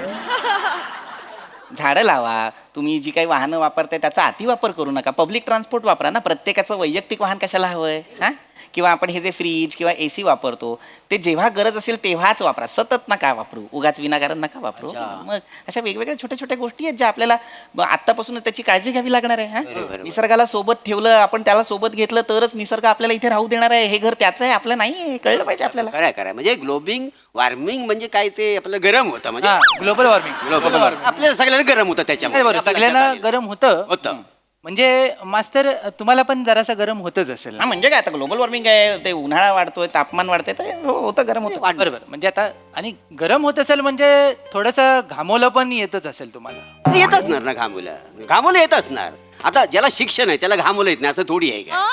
झाडं लावा. तुम्ही जी काही वाहनं वापरताय त्याचा अतिवापर करू नका. पब्लिक ट्रान्सपोर्ट वापरा ना. प्रत्येकाचं वैयक्तिक वाहन कशाला हवंय हा किंवा आपण हे जे फ्रीज किंवा AC वापरतो ते जेव्हा गरज असेल तेव्हाच वापरा. सतत नका वापरू. उगाच विनाकारण नका वापरू. मग अशा वेगवेगळ्या छोट्या छोट्या गोष्टी आहेत ज्या आपल्याला आत्तापासूनच त्याची काळजी घ्यावी लागणार आहे. हा निसर्गाला सोबत ठेवलं आपण त्याला सोबत घेतलं तरच निसर्ग आपल्याला इथे राहू देणार आहे. हे घर त्याचं आहे आपलं नाही. कळलं पाहिजे आपल्याला. खरं म्हणजे ग्लोबिंग वॉर्मिंग म्हणजे काय ते आपलं गरम होतं म्हणजे ग्लोबल वॉर्मिंग आपल्याला सगळ्यांना गरम होतं त्याच्यामुळे बरोबर सगळ्यांना गरम होतं होतं म्हणजे मास्तर तुम्हाला पण जरासं गरम होतच असेल ना? हा म्हणजे काय आता ग्लोबल वॉर्मिंग आहे ते उन्हाळा वाढतोय तापमान वाढतंय तर होतं गरम होतं. बरोबर म्हणजे आता आणि गरम होत असेल म्हणजे थोडंसं घामोलं पण येतच असेल तुम्हाला. येत असणार ना घामोलं येत असणार. आता ज्याला शिक्षण आहे त्याला घामोलं येत नाही असं थोडी आहे का.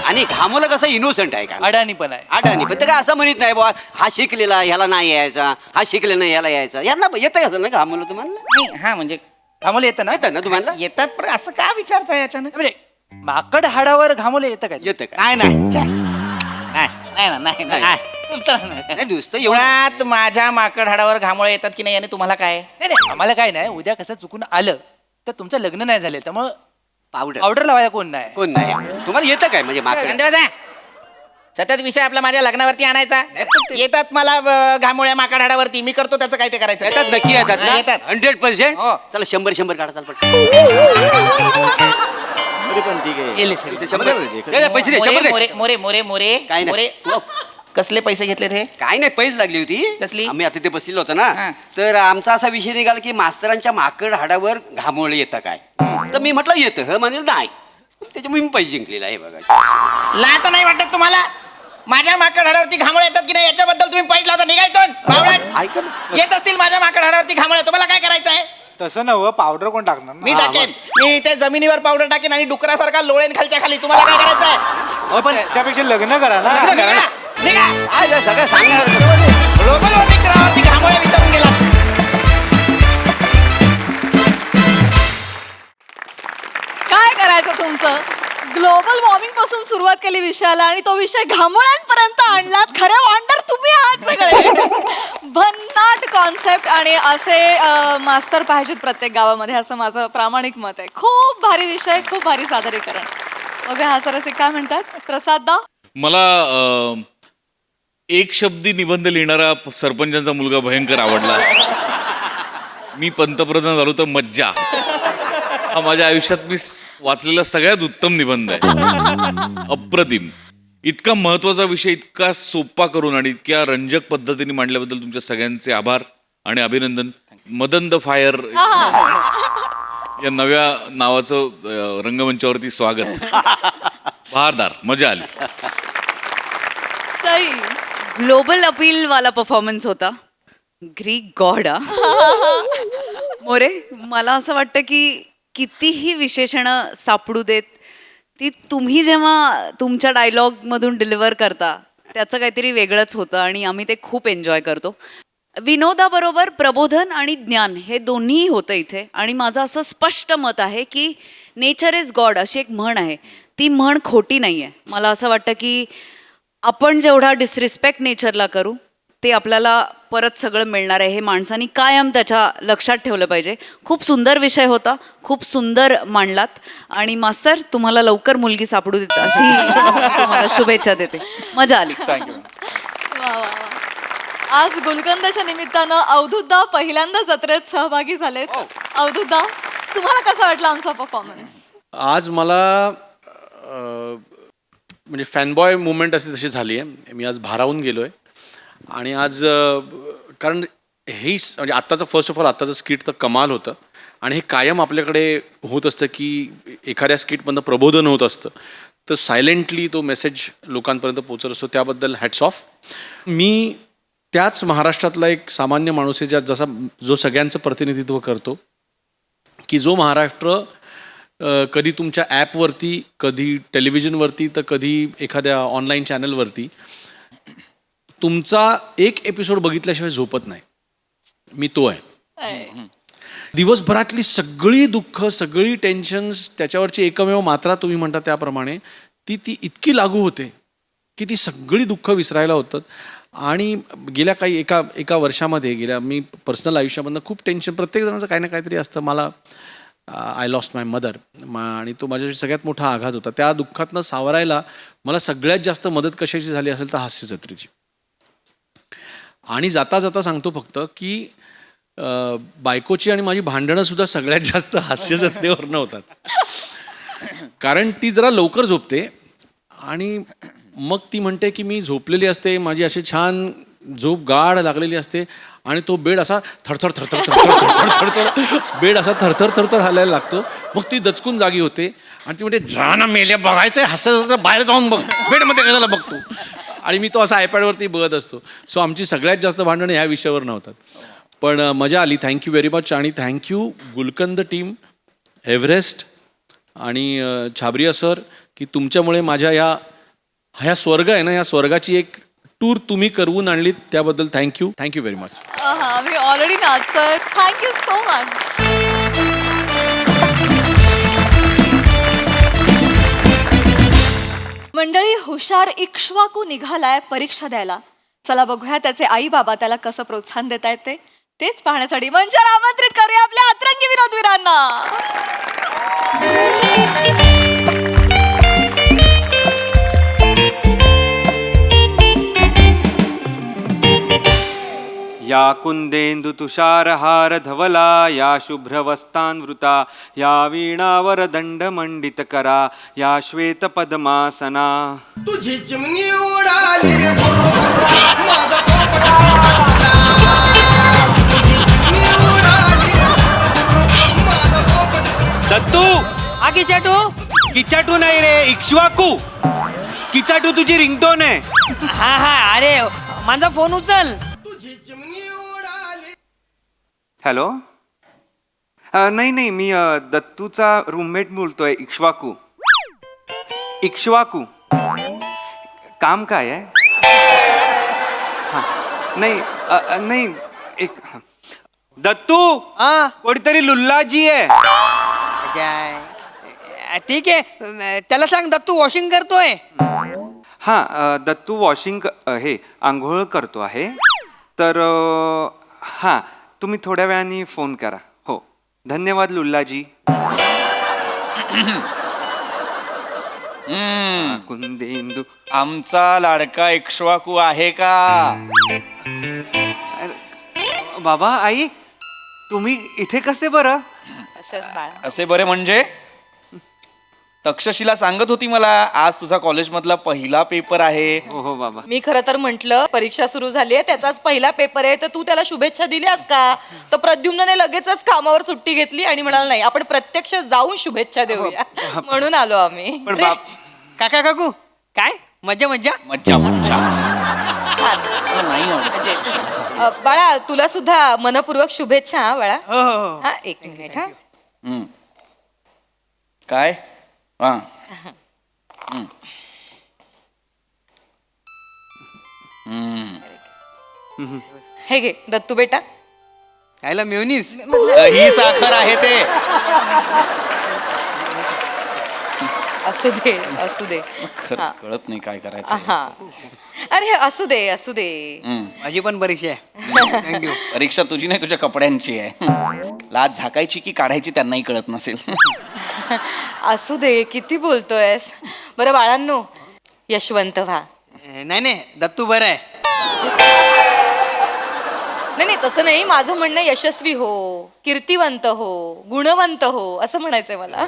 आणि घामोलं कसं इनोसंट आहे का अडाणी पण आहे. अडाणी पण ते काय असं म्हणत नाही बुवा हा शिकलेला ह्याला नाही यायचा हा शिकलेला नाही याला यायचा यांना येतं कसं ना घामोलं तुम्हाला नाही हा म्हणजे घामोलं येतं ना येतं ना तुम्हाला येतात पण असं का विचारताय अचानक. म्हणजे माकड हाडावर घामोलं येतं काय? येतं का नाही नाही तुमचं नाही नुसतं एवढं मुळात माझ्या माकड हाडावर घामोळे येतात की नाही याने तुम्हाला काय. नाही नाही आम्हाला काय नाही उद्या कसं चुकून आलं तर तुमचं लग्न नाही झालं त्यामुळं पावडर पावडर लावायला कोण नाही. कोण नाही तुम्हाला येतं काय म्हणजे मागचं शांत बसा. सतत विषय आपला माझ्या लग्नावरती आणायचा. येतात मला घामोळ्या माकड हाडावरती मी करतो त्याचं काय ते करायचं. येतात नक्की येतात हा, ना? येतात. 100%. हो. चला 100 काढा चाल पटकन. पण ठीक आहे गेले पैसे दे 100 दे. मोरे मोरे मोरे मोरे काय नाही. मोरे कसले पैसे घेतले ते. काय नाही पैसे लागली होती कसली? आम्ही आता ते बसलेलो होतो ना हा. तर आमचा असा विषय निघाला की मास्तरांच्या माकड हाडावर घामोळे येतं काय तर मी म्हटलं येतं ह म्हणेल नाही त्याच्यामुळे मी पैसे जिंकलेला आहे बघा. लाज नाही वाटत तुम्हाला. माझ्या माकड हाडावरती घामोळे येतात की नाही याच्याबद्दल तुम्ही पैसे लावता निघायतून बावळट. ऐका ना येत असतील माझ्या माकड हाडावरती घामोळे तुम्हाला काय करायचं आहे. तसं नव्ह पावडर कोण टाकणार ना? मी टाकेन. मी त्या जमिनीवर पावडर टाकेन आणि डुकरासारखा लोळेन खालच्या खाली. तुम्हाला काय करायचं आहे. अहो, पण त्याच्यापेक्षा लग्न करा ना. निघा, निघा. काय झालं? सगळं सांगणार ग्लोबल वॉर्मिंग ग्रहावरती घामोळे विचारून गेला. काय करायचं तुमचं ग्लोबल वॉर्मिंग पासून सुरुवात केली विषयाला आणि तो विषय घामोळ्यांपर्यंत आणलात. खरे वॉन्डर तुम्ही आहात सगळे. भन्नाट कॉन्सेप्ट आणि असे मास्तर पाहिजेत प्रत्येक गावामध्ये असं माझं प्रामाणिक मत आहे. खूप भारी विषय खूप भारी सादरीकरण. बघा हा सरसे काय म्हणतात प्रसाद दा. मला एक शब्दी निबंध लिहिणारा सरपंचांचा मुलगा भयंकर आवडला. मी पंतप्रधान झालो तर मज्जा. हा माझ्या आयुष्यात मी वाचलेला सगळ्यात उत्तम निबंध आहे. अप्रतिम. इतका महत्वाचा विषय इतका सोपा करून आणि इतक्या रंजक पद्धतीने मांडल्याबद्दल तुमच्या सगळ्यांचे आभार आणि अभिनंदन. मदन द फायर या नव्या नावाचं रंगमंचावरती स्वागत. बहारदार मजा आली. सई ग्लोबल अपील वाला परफॉर्मन्स होता. ग्रीक गॉड मोरे मला असं वाटतं की कितीही विशेषणं सापडू देत ती तुम्ही जेव्हा तुमच्या डायलॉगमधून डिलिव्हर करता त्याचं काहीतरी वेगळंच होतं आणि आम्ही ते खूप एन्जॉय करतो. विनोदाबरोबर प्रबोधन आणि ज्ञान हे दोन्हीही होतं इथे. आणि माझं असं स्पष्ट मत आहे की नेचर इज गॉड अशी एक म्हण आहे. ती म्हण खोटी नाही आहे. मला असं वाटतं की आपण जेवढा डिसरिस्पेक्ट नेचरला करू ते आपल्याला परत सगळं मिळणार आहे. हे माणसांनी कायम त्याच्या लक्षात ठेवलं पाहिजे. खूप सुंदर विषय होता. खूप सुंदर मांडलात. आणि मास्तर तुम्हाला लवकर मुलगी सापडू देता अशी तुम्हाला शुभेच्छा देते. मजा आली. वा वा वा. आज गुलकंदच्या निमित्तानं अवधूतदा पहिल्यांदा जत्रेत सहभागी झालेत. अवधूतदा तुम्हाला कसा वाटला आमचा परफॉर्मन्स. आज मला म्हणजे फॅनबॉय मुवमेंट अशी तशी झाली आहे. मी आज भारावून गेलो आहे आणि आज कारण हे म्हणजे आत्ताचं फर्स्ट ऑफ ऑल आत्ताचं स्किट तर कमाल होतं आणि हे कायम आपल्याकडे होत असतं की एखाद्या स्किटमधनं प्रबोधन होत असतं तर सायलेंटली तो मेसेज लोकांपर्यंत पोचत असतो. त्याबद्दल हॅट्स ऑफ. मी त्याच महाराष्ट्रातला एक सामान्य माणूस आहे जसा जो सगळ्यांचं प्रतिनिधित्व करतो की जो महाराष्ट्र कधी तुमच्या ॲपवरती, कधी टेलिव्हिजनवरती, तर कधी एखाद्या ऑनलाईन चॅनलवरती तुमचा एक एपिसोड बघितल्याशिवाय झोपत नाही. मी तो आहे. दिवसभरातली सगळी दुःख, सगळी टेन्शन्स, त्याच्यावरची एकमेव मात्रा तुम्ही म्हणता त्याप्रमाणे ती इतकी लागू होते की ती सगळी दुःख विसरायला होतात. आणि गेल्या काही एका वर्षामध्ये मी पर्सनल आयुष्यामधनं खूप टेन्शन, प्रत्येक जणांचं काही ना काहीतरी असतं. मला आय लॉस्ट माय मदर आणि तो माझ्यासाठी सगळ्यात मोठा आघात होता. त्या दुःखातनं सावरायला मला सगळ्यात जास्त मदत कशाची झाली असेल तर हास्य जत्रेची. आणि जाता जाता सांगतो फक्त की बायकोची आणि माझी भांडणं सुद्धा सगळ्यात जास्त हास्य जत्रेवरनं होतात. कारण ती जरा लवकर झोपते आणि मग ती म्हणते की मी झोपलेली असते, माझी अशी छान झोप गाढ लागलेली असते आणि तो बेड असा थरथर थरथर थरथर थरथर थरथर बेड असा थरथर थरथर हलायला लागतो. मग ती दचकून जागी होते आणि ती म्हणते जा ना मेल्या, बघायचंय हास्य बाहेर जाऊन बघ, बेडमध्ये कशाला बघतो. आणि मी तो असा आयपॅडवरती बघत असतो. सो आमची सगळ्यात जास्त भांडणं ह्या विषयावर नव्हतात. पण मजा आली. Thank you very much. आणि थँक्यू गुलकंद टीम, एव्हरेस्ट आणि छाबरिया सर की तुमच्यामुळे माझ्या ह्या स्वर्ग आहे ना, या स्वर्गाची एक टूर तुम्ही करवून आणलीत, त्याबद्दल थँक्यू व्हेरी मच. आम्ही ऑलरेडी नाचतोय. Thank you so much. मंडळी, हुशार इक्ष्वाकू निघालाय परीक्षा द्यायला. चला बघूया त्याचे आई बाबा त्याला कसं प्रोत्साहन देत आहेत तेच पाहण्यासाठी मंचावर आमंत्रित करूया आपल्या अतरंगी विनोदवीरांना. या कुंदेंदु तुषारहार धवला, या शुभ्रवस्तान्वृता, या वीणावर दंडमंडितकरा, या श्वेत पद्मासना. तुझी चिमणी उडाली दत्तू, हा किचाटू. किचाटू नाही रे, इक्ष्वाकू. किचाटू तुझी रिंगटोन आहे. हा अरे माझा फोन उचल. हॅलो. नाही मी दत्तूचा रूममेट बोलतोय. इक्ष्वाकू काम काय आहे? नाही एक दत्तू कोणीतरी लुल्लाजी आहे. ठीक आहे, त्याला सांग दत्तू वॉशिंग करतोय. दत्तू वॉशिंग हे आंघोळ करतो आहे. तर तुम्ही थोड्या वेळाने फोन करा. हो, धन्यवाद लुल्लाजी. कुंदेंदू आमचा लाडका इक्ष्वाकू आहे का? बाबा, आई, तुम्ही इथे कसे बरं? असे बरे म्हणजे तक्षशिला सांगत होती मला आज तुझा कॉलेजमधला पहिला पेपर आहे. हो बाबा. मी खरं तर म्हटलं परीक्षा सुरू झाली आहे, त्याचाच पहिला पेपर आहे, तर तू त्याला शुभेच्छा दिल्यास का? तर प्रद्युम्नने लगेचच कामावर सुट्टी घेतली आणि म्हणाला नाही, आपण प्रत्यक्ष जाऊन शुभेच्छा देऊया. म्हणून आलो आम्ही. पण काका काकू काय मज्जा मज्जा मज्जा मज्जा. छान. बाळा, तुला सुद्धा मनपूर्वक शुभेच्छा. हा बाळा. हो. हा, एक मिनिट. हा, काय? हे घे दत्तू बेटा. खायला मेवनीस ही साखर आहे ते. असू दे. खरंच कळत नाही काय करायचं. हा, अरे असू दे. माझी पण परीक्षा आहे. थँक्यू. परीक्षा तुझी नाही, तुझ्या कपड्यांची आहे. लाज झाकायची की काढायची त्यांनाही कळत नसेल. असू दे, किती बोलतोयस. बरं बाळांनो, यशवंत व्हा. नाही दत्तू बरं आहे. नाही तसं नाही, माझं म्हणणं यशस्वी हो, कीर्तिवंत हो, गुणवंत हो असं म्हणायचंय मला.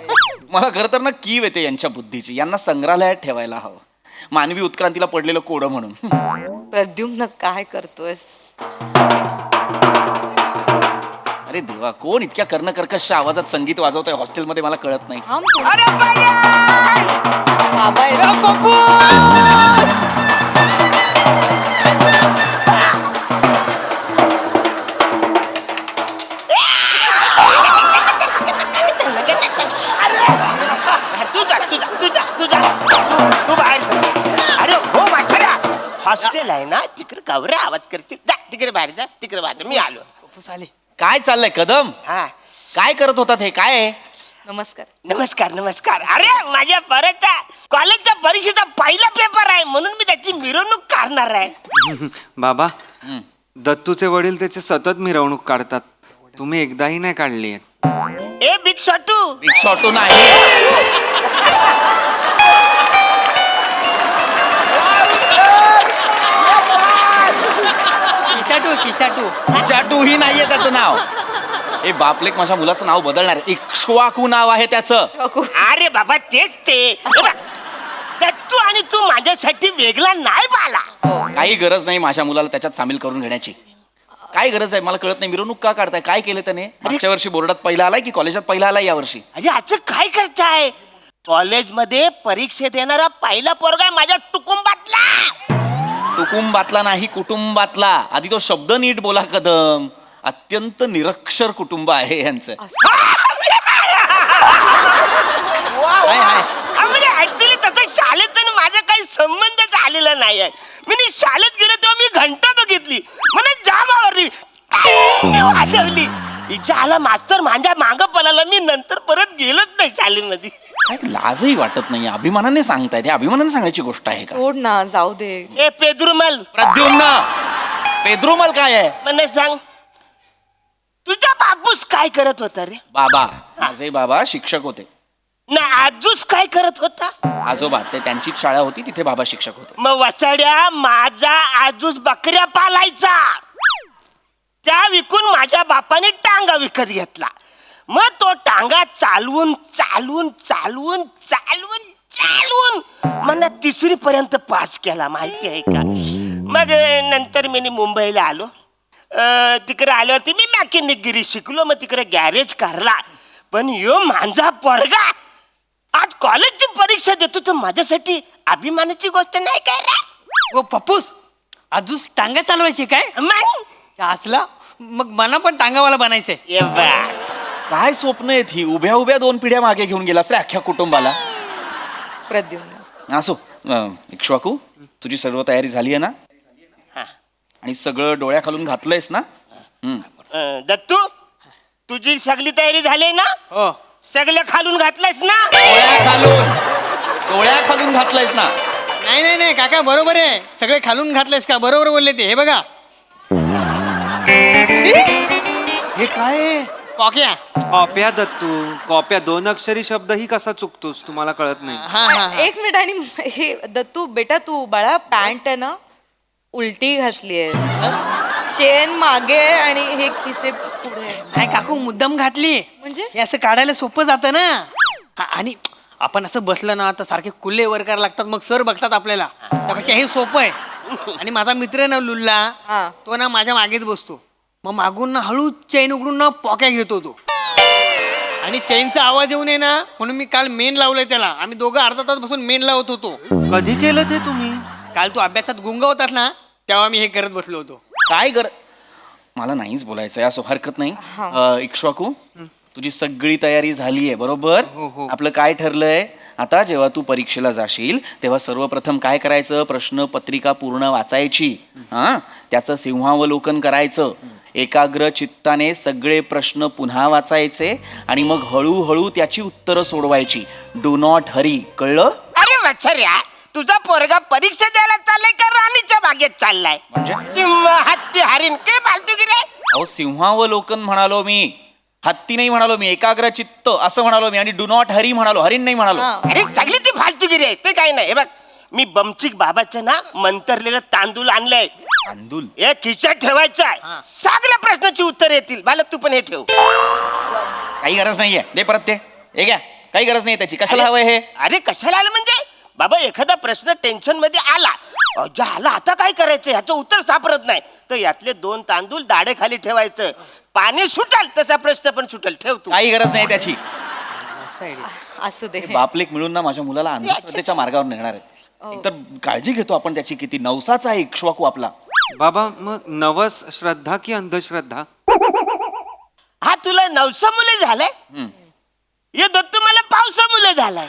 मला खरं तर ना कीव येते यांच्या बुद्धीची. यांना संग्रहालयात ठेवायला हवं. मानवी उत्क्रांतीला पडलेलं कोडं म्हणून. प्रद्युम्न काय करतोयस? अरे देवा, कोण इतक्या कर्णकर्कश आवाजात संगीत वाजवतोय हॉस्टेलमध्ये मला कळत नाही. अरे बाबा तू बाहेर जा. अरे हो म्हाताऱ्या, हॉस्टेल आहे ना तिकडे गवरे आवाज करतील. जा तिकडे बाहेर जा, तिकडे बाहेर मी आलो. काय चाललंय कदम? हा काय करत होतात हे? काय आहे? नमस्कार. नमस्कार नमस्कार. अरे माझ्या परतच्या कॉलेजच्या परीक्षेचा पहिला पेपर आहे म्हणून मी त्याची मिरवणूक काढणार आहे. बाबा दत्तूचे वडील त्याचे सतत मिरवणूक काढतात. तुम्ही एकदाही नाही काढली. A big शॉटू. बिग शॉटू नाही, किचाटू ही नाहीये त्याचं नाव. ए बापलेक, माझ्या मुलाचं नाव बदलणार आहे. इक्ष्वाकू नाव आहे त्याचं. अरे बाबा तेच ते. दत्तू आणि तू माझ्यासाठी वेगळा नाही बाला. काही गरज नाही माझ्या मुलाला त्याच्यात सामील करून घेण्याची. काय गरज आहे मला कळत नाही. मिरवणूक का काढताय? काय केलं त्याने? मागच्या वर्षी बोर्डात पहिला आलाय की कॉलेजात पहिला आलाय यावर्षी? अरे असं काय करताय? कॉलेजमध्ये परीक्षेत येणारा पहिला पोरगा आहे माझ्या कुटुंबातला. कुटुंबातला नाही, कुटुंबातला. आधी तो शब्द नीट बोला कदम. अत्यंत निरक्षर कुटुंब आहे यांचं. म्हणजे ऍक्च्युली तसं शाळेत माझा काही संबंधच आलेला नाही आहे. मी शाळेत गेलो तेव्हा मी घंटा बघितली, मला जाम आवडली, वाजवली. हिच्या मास्तर माझ्या मागं पळाला. मी नंतर परत गेलोच नाही शाळेमध्ये. लाजही वाटत नाही. अभिमानाने सांगतायत. हे अभिमानाने सांगायची गोष्ट आहे का? सोड ना, जाऊ दे. ए पेद्रुमल. प्रद्युम्न. पेद्रुमल काय आहे? मला सांग, तुझा बापूस काय करत होता रे? बाबा, माझे बाबा शिक्षक होते. ना आजूस काय करत होता? आजोबा, ते त्यांचीच शाळा होती, तिथे बाबा शिक्षक होते. मग वसाड्या, माझा आजूस बकऱ्या पालायचा. त्या विकून माझ्या बापाने टांगा विकत घेतला. मग तो टांगा चालवून चालवून चालवून चालवून चालवून मला 3री पर्यंत पास केला, माहिती आहे का? मग नंतर मी मुंबईला आलो. तिकडे आल्यावरती मी मॅकॅनिकगिरी शिकलो. मग तिकडे गॅरेज काढला. पण यो माझा पोरगा आज कॉलेजची परीक्षा देतो, तर माझ्यासाठी अभिमानाची गोष्ट नाही काय रे? ओ पप्पूस, अजून टांगा चालवायची काय? असला मग मला पण टांगावाला बनायचंय. काय स्वप्न आहेत ही? उभ्या उभ्या 2 पिढ्या मागे घेऊन गेलास रे अख्ख्या कुटुंबाला. प्रद्युम्न. असो, इक्ष्वाकू, तुझी सर्व तयारी झाली आहे ना? आणि सगळं डोळ्या खालून घातलंयस ना? दत्तू, तुझी सगळी तयारी झाली ना? हो. सगळं खालून घातलंयस ना? डोळ्या खालून घातलंयस ना? नाही नाही नाही काका, बरोबर आहे. सगळे खालून घातलेस का? बरोबर बोलले ते. हे बघा, हे काय? कॉक्या. कॉप्या दत्तू, कॉप्या 2 अक्षरी शब्द ही कसा चुकतोस? तुम्हाला कळत नाही. एक मिनिट. आणि हे दत्तू बेटा, तू बाळा पॅन्ट आहे ना उलटी घातलीयस. चेन मागे आणि हे खिसे पुढे. नाही काकू, मुद्दाम घातली. म्हणजे हे असं काढायला सोपं जातं ना. आणि आपण असं बसलं ना तर सारखे कुल्ले वर करायला लागतात, मग सर बघतात आपल्याला. त्यापेक्षा हे सोपं आहे. आणि माझा मित्र ना लुल्ला, तो ना माझ्या मागेच बसतो. मग मागून ना हळू चेन उघडून ना पॉक्या घेतो तो. आणि चेनचा आवाज येऊ नये ना म्हणून मी काल मेन लावलंय त्याला. आम्ही दोघं अर्धा तास बसून मेन लावत होतो. कधी केलं ते तुम्ही? काल तू अभ्यासात गुंग होतास ना, तेव्हा मी हे करत बसलो होतो. काय मला नाहीच बोलायचंय, असो हरकत नाही. इक्ष्वाकू, तुझी सगळी तयारी झाली आहे बरोबर? आपलं काय ठरलंय आता? जेव्हा तू परीक्षेला जाशील तेव्हा सर्वप्रथम काय करायचं? प्रश्नपत्रिका पूर्ण वाचायची. त्याचं सिंहावलोकन करायचं. एकाग्र चित्ताने सगळे प्रश्न पुन्हा वाचायचे आणि मग हळूहळू त्याची उत्तरं सोडवायची. Do not Hari. कळलं? अरे वत्सर्या, तुझा पोरगा परीक्षा द्यायला चाललाय का राणीच्या बागेत चाललाय? म्हणजे हत्ती हरिण काय फालतू की रे? अहो, सिंहावलोकन म्हणालो मी, हत्ती नाही म्हणालो मी. एकाग्र चित्त असं म्हणालो मी. आणि डू नॉट हरी म्हणालो, हरिण नाही म्हणालो. अरे सगळी ती फालतूगिरी आहे, ते काही नाही. हे बघ, मी बमचिक बाबाचं ना मंतरलेलं तांदूळ आणलंय. तांदूळ हे खिशात ठेवायचं आहे. सगळ्या प्रश्नाची उत्तर येतील. मला तू पण हे ठेव. काही गरज नाहीये. दे परत ते. हे घ्या. काही गरज नाही त्याची. कशाला हवंय हे? अरे कशाला आलं म्हणजे बाबा एखादा प्रश्न टेन्शन मध्ये आला आला आता काय करायचं ह्याचं उत्तर सापडत नाही तर यातले 2 तांदूळ दाढे खाली ठेवायचं पाणी सुटेल तसा प्रश्न पण सुटेल ठेव तू काही गरज नाही त्याची. असू दे बापलेक मिळून ना माझ्या मुलाला अंधश्रद्धेच्या मार्गावर नेणार आहेत. एकतर काळजी घेतो आपण त्याची किती. नवसाचा आहे इक्ष्वाकू आपला. बाबा मग नवस श्रद्धा की अंधश्रद्धा? हा तुला 900 मुले झालंय हे दत्तू मला 500 मुले झालाय.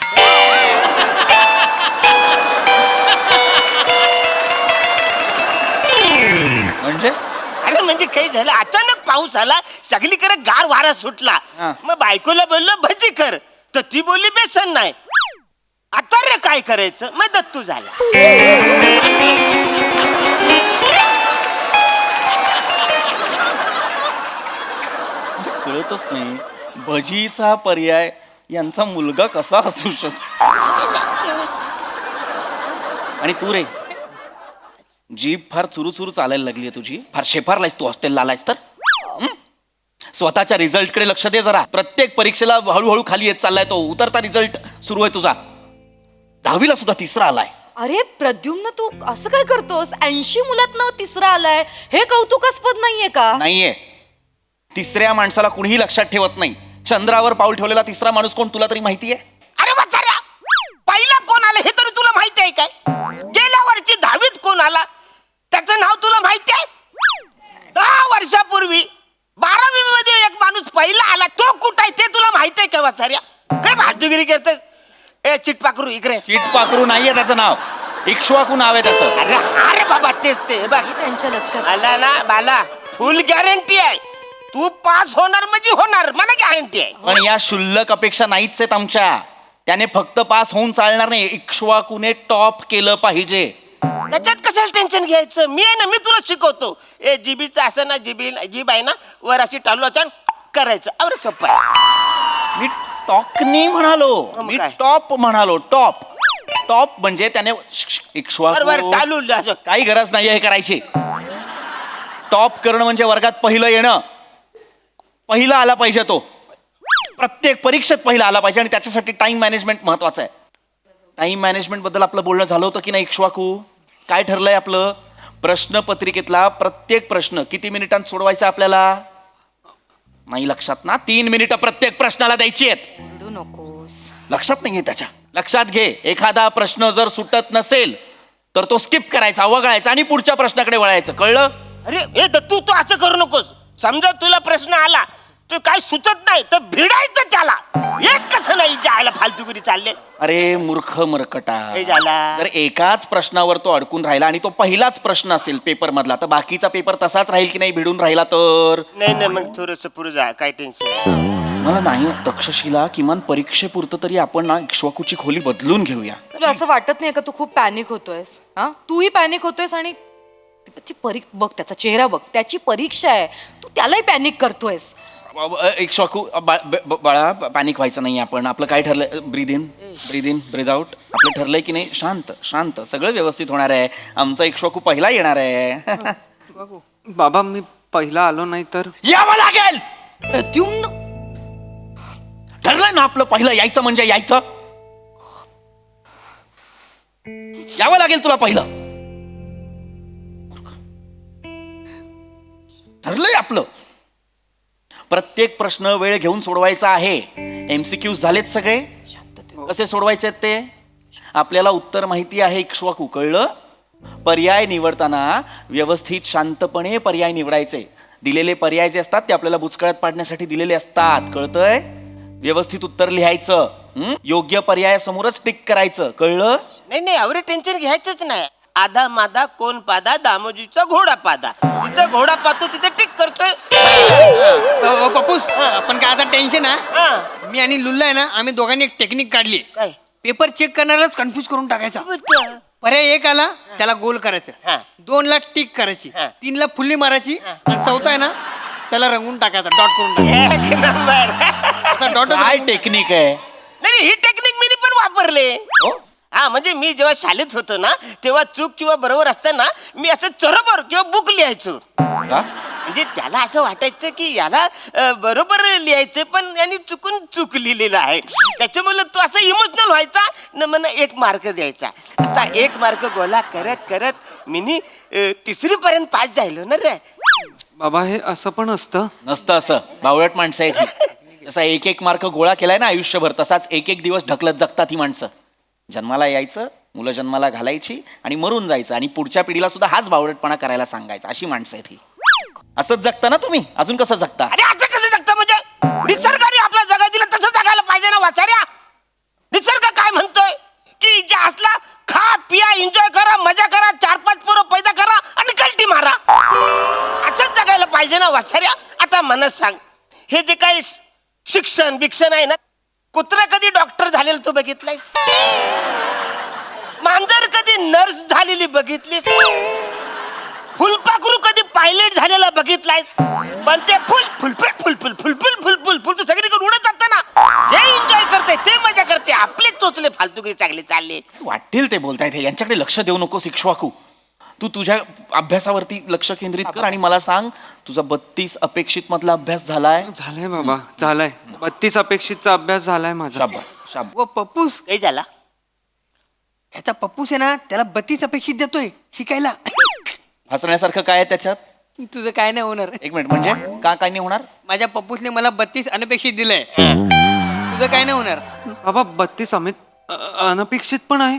म्हणजे अरे म्हणजे काही झालं अचानक पाऊस आला सगळीकडे गार वारा सुटला मग बायकोला बोललो भजी कर तर ती बोलली बेसन नाही. आता रे काय करायचं मग दत्तू झाला. कळतच नाही भजीचा पर्याय यांचा मुलगा कसा असू शकतो. आणि तू रे जीभ फार चुरू चालायला लागली आहे तुझी. फार शेफारलायस तू हॉस्टेलला आलायस तर. स्वतःच्या रिझल्ट कडे लक्ष दे जरा. प्रत्येक परीक्षेला हळूहळू खाली येत चाललाय तो. उतरता रिझल्ट सुरू आहे तुझा. 10वीला सुद्धा 3रा आलाय. अरे प्रद्युम्न तू असं काय करतोस 80 मुलात 3रा आलाय हे कौतुकास्पद नाहीये का? नाहीये. 3ऱ्या माणसाला कुणीही लक्षात ठेवत नाही. चंद्रावर पाऊल ठेवलेला 3रा माणूस कोण तुला तरी माहितीये? अरे वाचाऱ्या पहिला कोण आला हे तरी तुला माहिती आहे काय? गेल्या वर्षी 10वीत कोण आला त्याचं नाव तुला माहिती आहे? 10 वर्षापूर्वी 12वी मध्ये एक माणूस पहिला आला तो कुठं आहे ते तुला माहिती आहे का वाचाऱ्या? काय भाजगिरी करतेस? ए चिटपाखरू इकडे. चिटपाखरू नाहीये त्याचं नाव. इक्ष्वाकू नाव आहे त्याचं. अरे अरे बाबा तेच ते बघ त्यांच्या लक्षात आला ना बाला फुल गॅरंटी आहे तू पास होणार म्हणजे होणार मला गॅरंटी आहे. पण या शुल्लक अपेक्षा नाहीच आहेत आमच्या. त्याने फक्त पास होऊन चालणार नाही. इक्ष्वाकूने टॉप केलं पाहिजे. त्याच्यात कशाला टेन्शन घ्यायचं मी आहे ना मी तुला शिकवतो. ए जीबीचं असं ना जीब आहे ना वर अशी टालू करायचं अरे सोपं आहे. मी टॉकनी म्हणालो. मी टॉप म्हणालो. टॉप टॉप म्हणजे त्याने इक्ष्वाकू टालू काही गरज नाही हे करायची. टॉप करणं म्हणजे वर्गात पहिलं येणं. पहिला आला पाहिजे तो. प्रत्येक परीक्षेत पहिला आला पाहिजे. आणि त्याच्यासाठी टाइम मॅनेजमेंट महत्वाचं आहे. टाइम मॅनेजमेंट बद्दल आपलं बोलणं झालं होतं की नाही इक्ष्वाकू? काय ठरलंय आपलं? प्रश्नपत्रिकेतला प्रत्येक प्रश्न किती मिनिटांत सोडवायचा आपल्याला? नाही लक्षात ना? 3 मिनिटं प्रत्येक प्रश्नाला द्यायची आहेत. नकोस लक्षात नाहीये त्याच्या. लक्षात घे एखादा प्रश्न जर सुटत नसेल तर तो स्किप करायचा वगळायचा आणि पुढच्या प्रश्नाकडे वळायचं. कळलं? अरे हे तू असं करू नकोस. समजा तुला प्रश्न आला तू काय सुचत नाही तर भिडायचं त्याला. येत कसं नाही जायला फालतूगिरी चालले. अरे मूर्ख मरकटा. हे झाला. जर एकाच प्रश्नावर तो अडकून राहिला आणि तो पहिलाच प्रश्न असेल पेपर मधला तर बाकीचा पेपर तसाच राहील की नाही भिडून राहिला तर? नाही मग थोडस पुढे जा काय टेन्शन. मला नाही तक्षशिला किमान परीक्षेपुरतं तरी आपण ना इक्ष्वाकूची खोली बदलून घेऊया. तुला असं वाटत नाही का तू खूप पॅनिक होतोयस? हा तूही पॅनिक होतोयस आणि बघ त्याचा चेहरा बघ त्याची परीक्षा आहे तू त्यालाही पॅनिक करतोयस. इक्ष्वाकू बाळा पॅनिक व्हायचं नाही. आपण आपलं काय ठरलंय? Breathe in breathe out. आपलं ठरलंय की नाही? शांत शांत सगळं व्यवस्थित होणार आहे. आमचा इक्ष्वाकू पहिला येणार आहे. बाबा मी पहिला आलो नाही तर? यावं लागेल. प्रद्युम्न ठरलंय ना आपलं पहिलं यायचं म्हणजे यायचं. यावं लागेल तुला पहिलं. ठरलंय आपलं. प्रत्येक प्रश्न वेळ घेऊन सोडवायचा आहे. MCQ झालेत सगळे. कसे सोडवायचे ते आपल्याला उत्तर माहिती आहे इक्ष्वाकू. कळलं? पर्याय निवडताना व्यवस्थित शांतपणे पर्याय निवडायचे. दिलेले पर्याय जे असतात ते आपल्याला बुचकळ्यात पाडण्यासाठी दिलेले असतात. कळतंय? व्यवस्थित उत्तर लिहायचं. योग्य पर्यायासमोरच टिक करायचं. कळलं? नाही एवढे टेन्शन घ्यायचंच नाही. आधा मादा कोण पादा दामोजीचा घोडा पादा. जिथं घोडा पाहतो तिथे टिक करतोय. पप्पूस आपण काय आता टेन्शन आहे. मी आणि लुल्ला आहे ना आम्ही दोघांनी एक टेक्निक काढली. काय? पेपर चेक करणारच कन्फ्युज करून टाकायचा. पर्याय 1 आला त्याला गोल करायचं. 2ला टिक करायची. 3ला फुल्ली मारायची आणि 4था आहे ना त्याला रंगून टाकायचा डॉट करून टाकायचा. डॉट काय टेक्निक आहे? नाही ही टेक्निक मी पण वापरले. हा म्हणजे मी जेव्हा शाळेत होतो ना तेव्हा चूक किंवा बरोबर असताना मी असं चरबर किंवा बुक लिहायचो. म्हणजे त्याला असं वाटायचं की याला बरोबर लिहायचं पण यांनी चुकून चूक लिहिलेलं आहे त्याच्यामुळे तो असं इमोशनल व्हायचा न मला 1 मार्क द्यायचा. असा 1 मार्क गोळा करत करत मी 3री पर्यंत पास झालो ना रे. बाबा हे असं पण असतं? नसतं असं, बावळट माणसं आहेत ही. जसा 1 मार्क गोळा केलाय ना आयुष्यभर, तसाच 1 दिवस ढकलत जगतात ही माणसं. जन्माला यायचं, मुलं जन्माला घालायची आणि मरून जायचं आणि पुढच्या पिढीला सुद्धा हाच बावळटपणा करायला सांगायचा. अशी माणसं आहेत ही. असंच जगता ना तुम्ही, अजून कसं जगता? अरे असं कसं जगतं म्हणजे निसर्गाने आपला जगा दिला तसं जगायला पाहिजे ना वाचाऱ्या. निसर्ग काय म्हणतोय की जे असला खा पिया एन्जॉय करा मजा करा 4-5 पोरं पैदा करा आणि कल्टी मारा. असंच जगायला पाहिजे ना वाचाऱ्या. आता मला सांग हे जे काही शिक्षण बिक्षण आहे ना, कुत्रा कधी डॉक्टर झालेलं तू बघितलंयस? मांजर कधी नर्स झालेली बघितलीस? फुलपाखरू कधी पायलट झालेला बघितलाय? पण ते फुल फुलफुल फुलफुल फुलफुल फुलफुल फुलफुल सगळीकडे उडत जातं ना, ते एन्जॉय करते, ते मजा करते. आपले चोचले फालतूगिरी चांगले चालले. वाटेल ते बोलतायत हे, यांच्याकडे लक्ष देऊ नको शिक्षवाकू. तू तुझ्या अभ्यासावरती लक्ष केंद्रित कर आणि मला सांग, तुझा 32 अपेक्षित मधला अभ्यास झालाय? झालाय बाबा, झालाय. 32 अपेक्षितचा अभ्यास झालाय माझा. व पप्पूस काही झाला? ह्याचा पप्पूस आहे ना, त्याला 32 अपेक्षित देतोय शिकायला. हसण्यासारखं काय आहे त्याच्यात? तुझं काय नाही होणार. 1 मिनिट, म्हणजे काय नाही होणार? माझ्या पप्पूसने मला 32 अनपेक्षित दिलंय. तुझं काय नाही होणार. बाबा 32 अनपेक्षित पण आहे.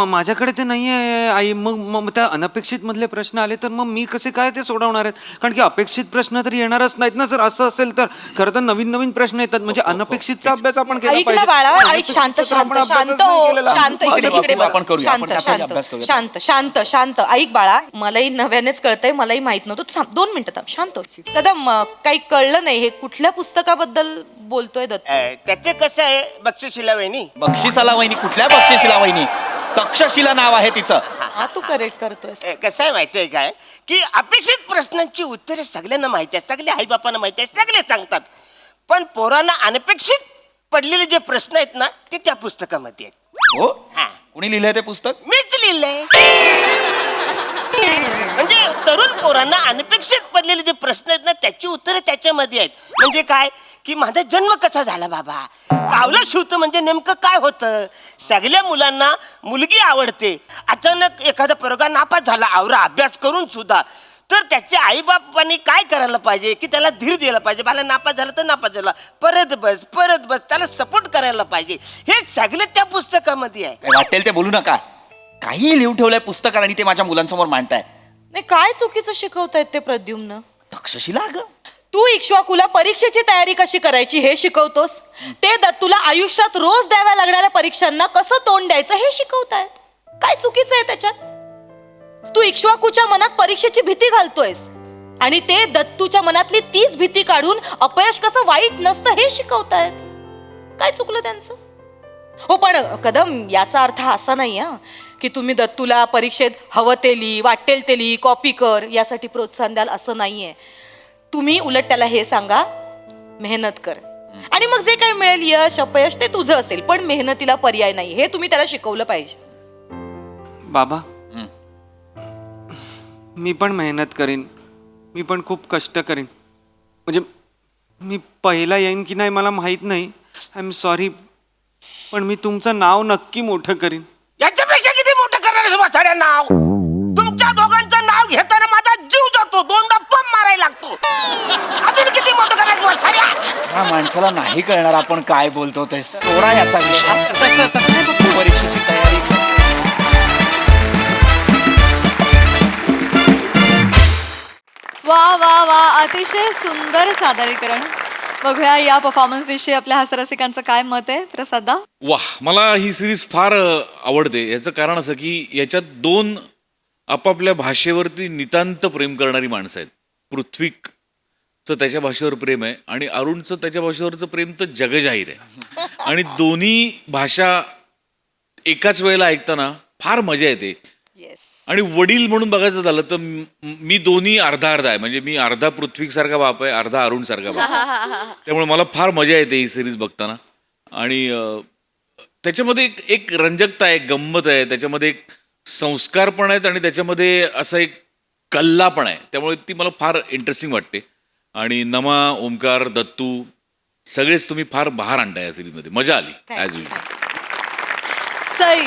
माझ्याकडे ते नाही आहे आई. मग त्या अनपेक्षित मधले प्रश्न आले तर मग मी कसे काय ते सोडवणार आहेत? कारण की अपेक्षित प्रश्न तर येणारच नाहीत ना. जर असं असेल तर खरं तर नवीन नवीन प्रश्न येतात. म्हणजे अनपेक्षितचा अभ्यास आपण केला ऐक ना बाळा, ऐक. शांत शांत शांत हो. शांत इकडे इकडे बस. शांत शांत शांत शांत शांत ऐक बाळा, मलाही नव्यानेच कळतंय, मलाही माहित नव्हतं. तू थांब 2 मिनिटं थांब, शांत. कदम काही कळलं नाही, हे कुठल्या पुस्तकाबद्दल बोलतोय दत्त? त्याचे कसं आहे बक्षिशीला वहिनी. बक्षिसाला वहिनी? कुठल्या बक्षिशीला वहिनी? तक्षशिला नाव आहे तिचं. हा तू करेक्ट करतोय. कसं आहे माहितीये काय की अपेक्षित प्रश्नांची उत्तरे सगळ्यांना माहिती आहेत, सगळे आईबापांना माहिती आहेत, सगळे सांगतात. पण पोरांना अनपेक्षित पडलेले जे प्रश्न आहेत ना ते त्या पुस्तकामध्ये आहेत. हो? कोणी लिहिलंय ते पुस्तक? मीच लिहिलंय. म्हणजे तरुण पोरांना अनपेक्षित पडलेले जे प्रश्न आहेत ना त्याची उत्तरे त्याच्यामध्ये आहेत. म्हणजे काय की माझा जन्म कसा झाला बाबा, कावलं शिवतं म्हणजे नेमकं काय होतं. सगळ्या मुलांना मुलगी आवडते, अचानक एखादा पोरगा नापास झाला आवरा अभ्यास करून सुद्धा, तर त्याच्या आईबापांनी काय करायला पाहिजे की त्याला धीर द्यायला पाहिजे. मला नापास झाला तर नापास झाला, परत बस, त्याला सपोर्ट करायला पाहिजे. हे सगळे त्या पुस्तकामध्ये आहे. वाटेल ते बोलू नका. काही लिहून ठेवलंय पुस्तकात आणि ते माझ्या मुलांसमोर मांडताय. नाही, काय चुकीचं शिकवतायत ते प्रद्युम्न? तक्षशिला अगं, तू इक्ष्वाकुला परीक्षेची तयारी कशी करायची हे शिकवतोस. ते दत्तूला आयुष्यात रोज द्याव्या लागणाऱ्या परीक्षांना कसं तोंड द्यायचं हे शिकवतायत. काय चुकीचं आहे त्याच्यात? तू इक्ष्वाकुच्या मनात परीक्षेची भीती घालतोयस आणि ते दत्तूच्या मनातली तीच भीती काढून अपयश कसं वाईट नसतं हे शिकवतायत. काय चुकलं त्यांचं? हो पण कदम, याचा अर्थ असा नाही की तुम्ही दत्तूला परीक्षेत हवं ते लिही, वाटेल ते लिही, कॉपी कर यासाठी प्रोत्साहन द्याल असं नाहीये. तुम्ही उलट त्याला हे सांगा, मेहनत कर आणि मग जे काही मिळेल यश अपयश ते तुझं असेल, पण मेहनतीला पर्याय नाही हे तुम्ही त्याला शिकवलं पाहिजे. बाबा मी पण मेहनत करीन, मी पण खूप कष्ट करीन. म्हणजे मी पहिला येईन की नाही मला माहीत नाही, आय एम सॉरी, पण मी तुमचं नाव नक्की मोठं करीन. याच्यापेक्षा किती मोठं करणार वाचाड्या नाव? तुमच्या दोघांचं नाव घेताना माझा जीव जातो, 2दा पंप मारायला लागतो. अजून किती मोठं करायचं वाचाड्या? या माणसाला नाही कळणार आपण काय बोलतो ते. सोडा याचा विषय. परीक्षेची तयारी. वा वा वा, अतिशय सुंदर सादरीकरण. बघूया या परफॉर्मन्स विषयी आपल्या हास्यरसिकांचं काय मत आहे. प्रसादा? वाह, मला ही सिरीज फार आवडते. याचं कारण असं की याच्यात 2 आपापल्या भाषेवरती नितांत प्रेम करणारी माणसं आहेत. पृथ्वीचं त्याच्या भाषेवर प्रेम आहे आणि अरुणचं त्याच्या भाषेवरचं प्रेम तर जगजाहीर आहे. आणि दोन्ही भाषा एकाच वेळेला ऐकताना फार मजा येते. आणि वडील म्हणून बघायचं झालं तर मी दोन्ही अर्धा अर्धा आहे. म्हणजे मी अर्धा पृथ्वीसारखा बाप आहे, अर्धा अरुण सारखा बाप आहे. त्यामुळे मला फार मजा येते ही सिरीज बघताना. आणि त्याच्यामध्ये एक रंजकता आहे, गंमत आहे, त्याच्यामध्ये एक संस्कार पण आहेत आणि त्याच्यामध्ये असं एक कल्ला पण आहे, त्यामुळे ती मला फार इंटरेस्टिंग वाटते. आणि नमा, ओमकार, दत्तू सगळेच तुम्ही फार बहार आणताय या सिरीजमध्ये. मजा आली as usual. Sai,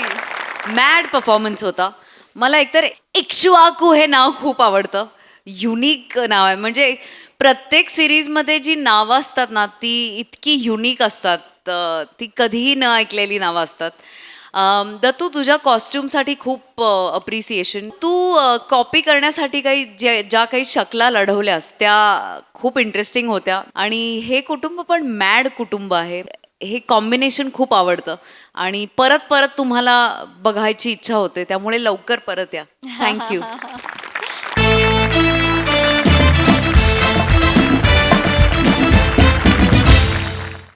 mad performance होता. मला एकतर इक्ष्वाकू हे नाव खूप आवडतं. युनिक नाव आहे. म्हणजे प्रत्येक सिरीजमध्ये जी नावं असतात ना ती इतकी युनिक असतात. ती कधीही न ऐकलेली नावं असतात. दत्तू, तुझ्या कॉस्ट्युमसाठी खूप अप्रिसिएशन. तू कॉपी करण्यासाठी काही ज्या काही शकला लढवल्यास त्या खूप इंटरेस्टिंग होत्या. आणि हे कुटुंब पण मॅड कुटुंब आहे. हे कॉम्बिनेशन खूप आवडतं आणि परत परत तुम्हाला बघायची इच्छा होते. त्यामुळे लवकर परत या. थँक्यू.